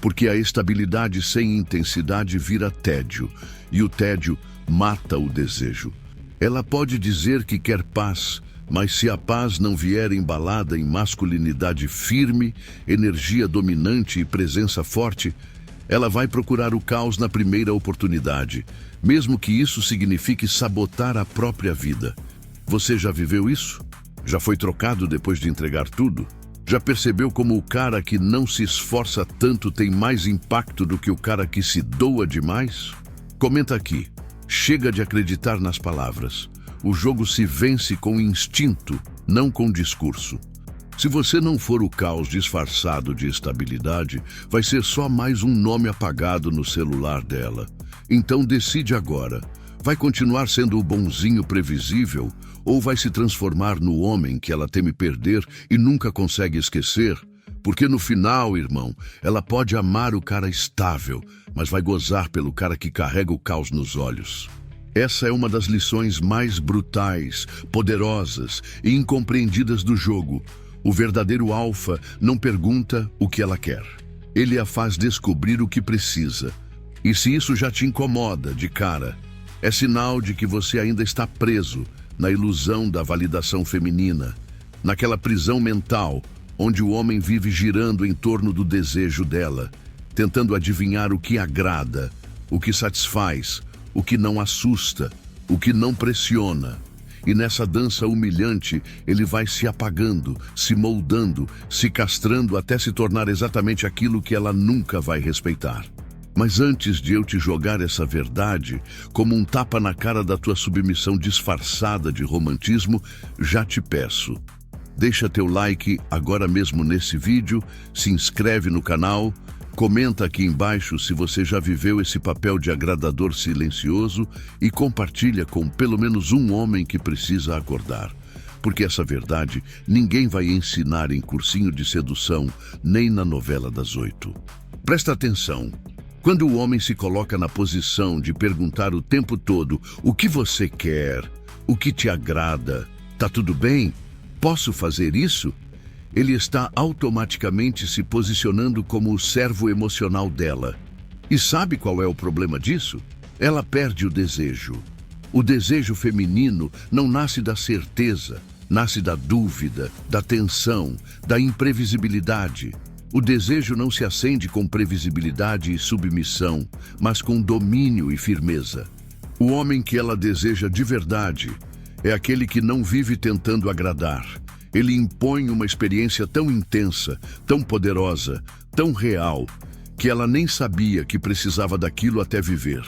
Porque a estabilidade sem intensidade vira tédio, e o tédio mata o desejo. Ela pode dizer que quer paz, mas se a paz não vier embalada em masculinidade firme, energia dominante e presença forte, ela vai procurar o caos na primeira oportunidade, mesmo que isso signifique sabotar a própria vida. Você já viveu isso? Já foi trocado depois de entregar tudo? Já percebeu como o cara que não se esforça tanto tem mais impacto do que o cara que se doa demais? Comenta aqui. Chega de acreditar nas palavras. O jogo se vence com instinto, não com discurso. Se você não for o caos disfarçado de estabilidade, vai ser só mais um nome apagado no celular dela. Então decide agora. Vai continuar sendo o bonzinho previsível ou vai se transformar no homem que ela teme perder e nunca consegue esquecer? Porque no final, irmão, ela pode amar o cara estável, mas vai gozar pelo cara que carrega o caos nos olhos. Essa é uma das lições mais brutais, poderosas e incompreendidas do jogo. O verdadeiro alfa não pergunta o que ela quer. Ele a faz descobrir o que precisa. E se isso já te incomoda de cara, é sinal de que você ainda está preso na ilusão da validação feminina, naquela prisão mental onde o homem vive girando em torno do desejo dela, tentando adivinhar o que agrada, o que satisfaz, o que não assusta, o que não pressiona. E nessa dança humilhante, ele vai se apagando, se moldando, se castrando até se tornar exatamente aquilo que ela nunca vai respeitar. Mas antes de eu te jogar essa verdade, como um tapa na cara da tua submissão disfarçada de romantismo, já te peço. Deixa teu like agora mesmo nesse vídeo, se inscreve no canal, comenta aqui embaixo se você já viveu esse papel de agradador silencioso e compartilha com pelo menos um homem que precisa acordar. Porque essa verdade ninguém vai ensinar em cursinho de sedução, nem na novela das 8. Presta atenção. Quando o homem se coloca na posição de perguntar o tempo todo o que você quer, o que te agrada, tá tudo bem? Posso fazer isso? Ele está automaticamente se posicionando como o servo emocional dela. E sabe qual é o problema disso? Ela perde o desejo. O desejo feminino não nasce da certeza, nasce da dúvida, da tensão, da imprevisibilidade. O desejo não se acende com previsibilidade e submissão, mas com domínio e firmeza. O homem que ela deseja de verdade é aquele que não vive tentando agradar. Ele impõe uma experiência tão intensa, tão poderosa, tão real, que ela nem sabia que precisava daquilo até viver.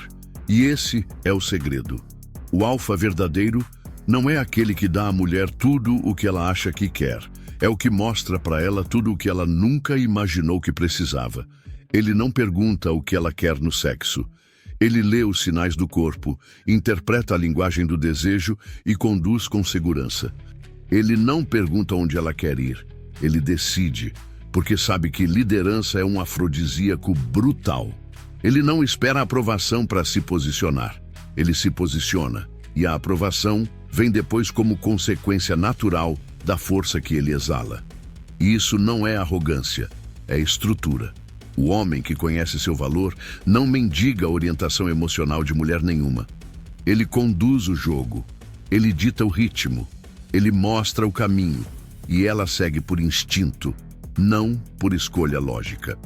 E esse é o segredo. O alfa verdadeiro não é aquele que dá à mulher tudo o que ela acha que quer. É o que mostra para ela tudo o que ela nunca imaginou que precisava. Ele não pergunta o que ela quer no sexo. Ele lê os sinais do corpo, interpreta a linguagem do desejo e conduz com segurança. Ele não pergunta onde ela quer ir. Ele decide, porque sabe que liderança é um afrodisíaco brutal. Ele não espera a aprovação para se posicionar. Ele se posiciona, e a aprovação vem depois como consequência natural da força que ele exala. E isso não é arrogância, é estrutura. O homem que conhece seu valor não mendiga a orientação emocional de mulher nenhuma. Ele conduz o jogo, ele dita o ritmo, ele mostra o caminho, e ela segue por instinto, não por escolha lógica.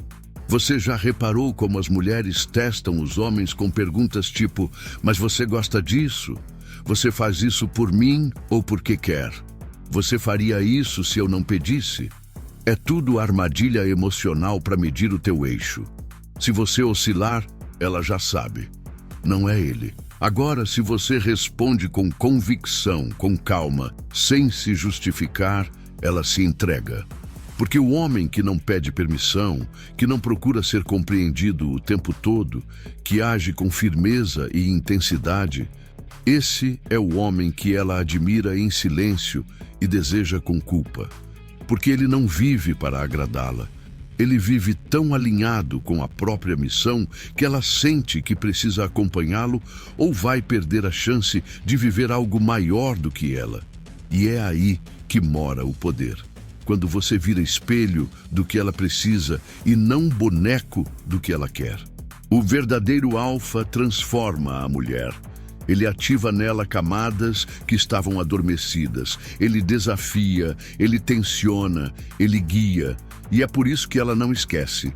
Você já reparou como as mulheres testam os homens com perguntas tipo: mas você gosta disso? Você faz isso por mim ou porque quer? Você faria isso se eu não pedisse? É tudo armadilha emocional para medir o teu eixo. Se você oscilar, ela já sabe. Não é ele. Agora, se você responde com convicção, com calma, sem se justificar, ela se entrega. Porque o homem que não pede permissão, que não procura ser compreendido o tempo todo, que age com firmeza e intensidade, esse é o homem que ela admira em silêncio e deseja com culpa. Porque ele não vive para agradá-la. Ele vive tão alinhado com a própria missão que ela sente que precisa acompanhá-lo ou vai perder a chance de viver algo maior do que ela. E é aí que mora o poder. quando você vira espelho do que ela precisa e não boneco do que ela quer. O verdadeiro alfa transforma a mulher. Ele ativa nela camadas que estavam adormecidas. Ele desafia, ele tensiona, ele guia. E é por isso que ela não esquece.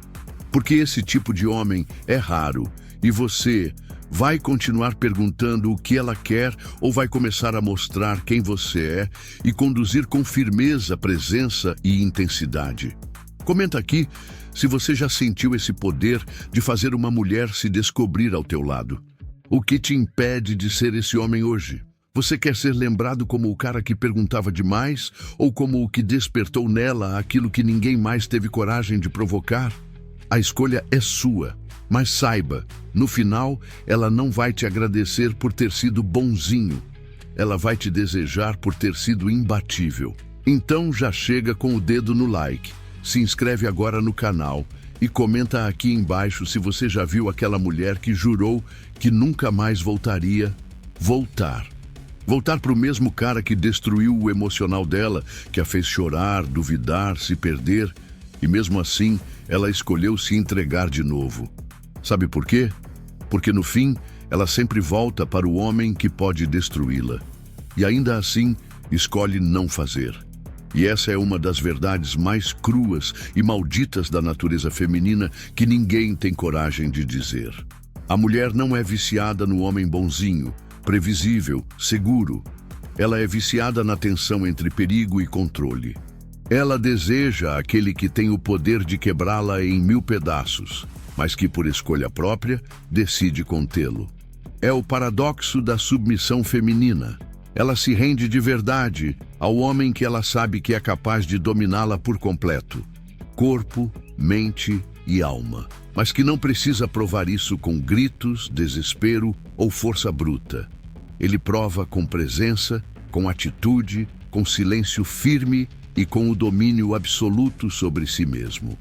Porque esse tipo de homem é raro. E você vai continuar perguntando o que ela quer ou vai começar a mostrar quem você é e conduzir com firmeza, presença e intensidade? Comenta aqui se você já sentiu esse poder de fazer uma mulher se descobrir ao teu lado. O que te impede de ser esse homem hoje? Você quer ser lembrado como o cara que perguntava demais ou como o que despertou nela aquilo que ninguém mais teve coragem de provocar? A escolha é sua, mas saiba, no final, ela não vai te agradecer por ter sido bonzinho. Ela vai te desejar por ter sido imbatível. Então já chega com o dedo no like, se inscreve agora no canal e comenta aqui embaixo se você já viu aquela mulher que jurou que nunca mais voltaria. Voltar para o mesmo cara que destruiu o emocional dela, que a fez chorar, duvidar, se perder, e mesmo assim ela escolheu se entregar de novo. Sabe por quê? Porque no fim ela sempre volta para o homem que pode destruí-la. E ainda assim escolhe não fazer. E essa é uma das verdades mais cruas e malditas da natureza feminina que ninguém tem coragem de dizer. A mulher não é viciada no homem bonzinho, previsível, seguro. Ela é viciada na tensão entre perigo e controle. Ela deseja aquele que tem o poder de quebrá-la em 1000 pedaços, mas que por escolha própria decide contê-lo. É o paradoxo da submissão feminina. Ela se rende de verdade ao homem que ela sabe que é capaz de dominá-la por completo. Corpo, mente e alma. Mas que não precisa provar isso com gritos, desespero ou força bruta. Ele prova com presença, com atitude, com silêncio firme e com o domínio absoluto sobre si mesmo.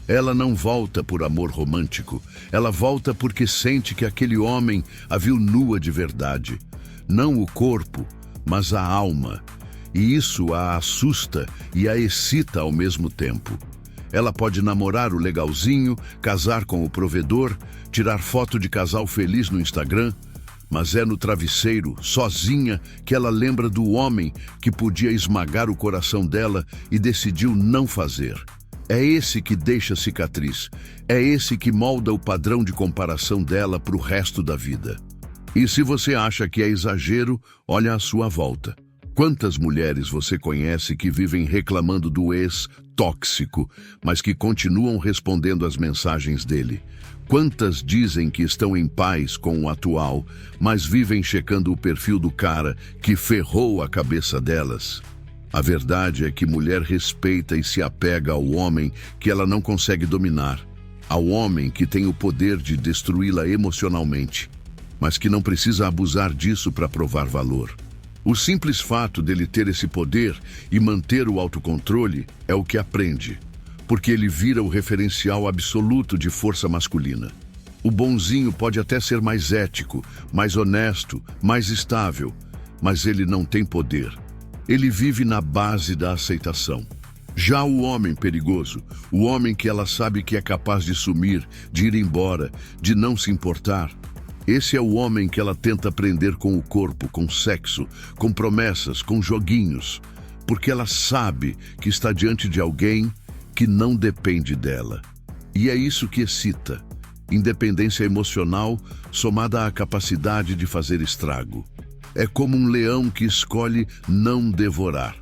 Ela não volta por amor romântico. Ela volta porque sente que aquele homem a viu nua de verdade. Não o corpo, mas a alma. E isso a assusta e a excita ao mesmo tempo. Ela pode namorar o legalzinho, casar com o provedor, tirar foto de casal feliz no Instagram, mas é no travesseiro, sozinha, que ela lembra do homem que podia esmagar o coração dela e decidiu não fazer. É esse que deixa cicatriz. É esse que molda o padrão de comparação dela para o resto da vida. E se você acha que é exagero, olha à sua volta. Quantas mulheres você conhece que vivem reclamando do ex tóxico, mas que continuam respondendo às mensagens dele? Quantas dizem que estão em paz com o atual, mas vivem checando o perfil do cara que ferrou a cabeça delas? A verdade é que mulher respeita e se apega ao homem que ela não consegue dominar, ao homem que tem o poder de destruí-la emocionalmente, mas que não precisa abusar disso para provar valor. O simples fato dele ter esse poder e manter o autocontrole é o que aprende, porque ele vira o referencial absoluto de força masculina. O bonzinho pode até ser mais ético, mais honesto, mais estável, mas ele não tem poder. Ele vive na base da aceitação. Já o homem perigoso, o homem que ela sabe que é capaz de sumir, de ir embora, de não se importar, esse é o homem que ela tenta prender com o corpo, com sexo, com promessas, com joguinhos, porque ela sabe que está diante de alguém que não depende dela. E é isso que excita. Independência emocional somada à capacidade de fazer estrago. É como um leão que escolhe não devorar.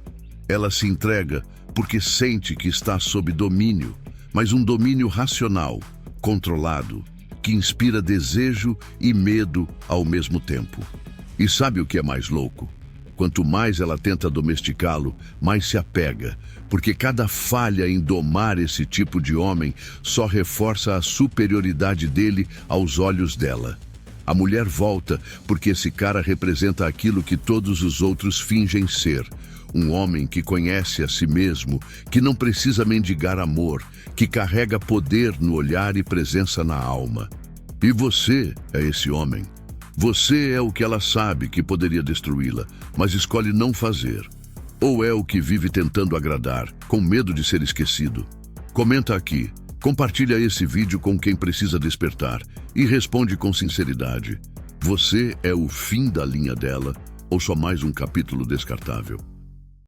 Ela se entrega porque sente que está sob domínio, mas um domínio racional, controlado, que inspira desejo e medo ao mesmo tempo. E sabe o que é mais louco? Quanto mais ela tenta domesticá-lo, mais se apega, porque cada falha em domar esse tipo de homem só reforça a superioridade dele aos olhos dela. A mulher volta porque esse cara representa aquilo que todos os outros fingem ser. Um homem que conhece a si mesmo, que não precisa mendigar amor, que carrega poder no olhar e presença na alma. E você é esse homem. Você é o que ela sabe que poderia destruí-la, mas escolhe não fazer. Ou é o que vive tentando agradar, com medo de ser esquecido? Comenta aqui, compartilha esse vídeo com quem precisa despertar e responde com sinceridade. Você é o fim da linha dela ou só mais um capítulo descartável?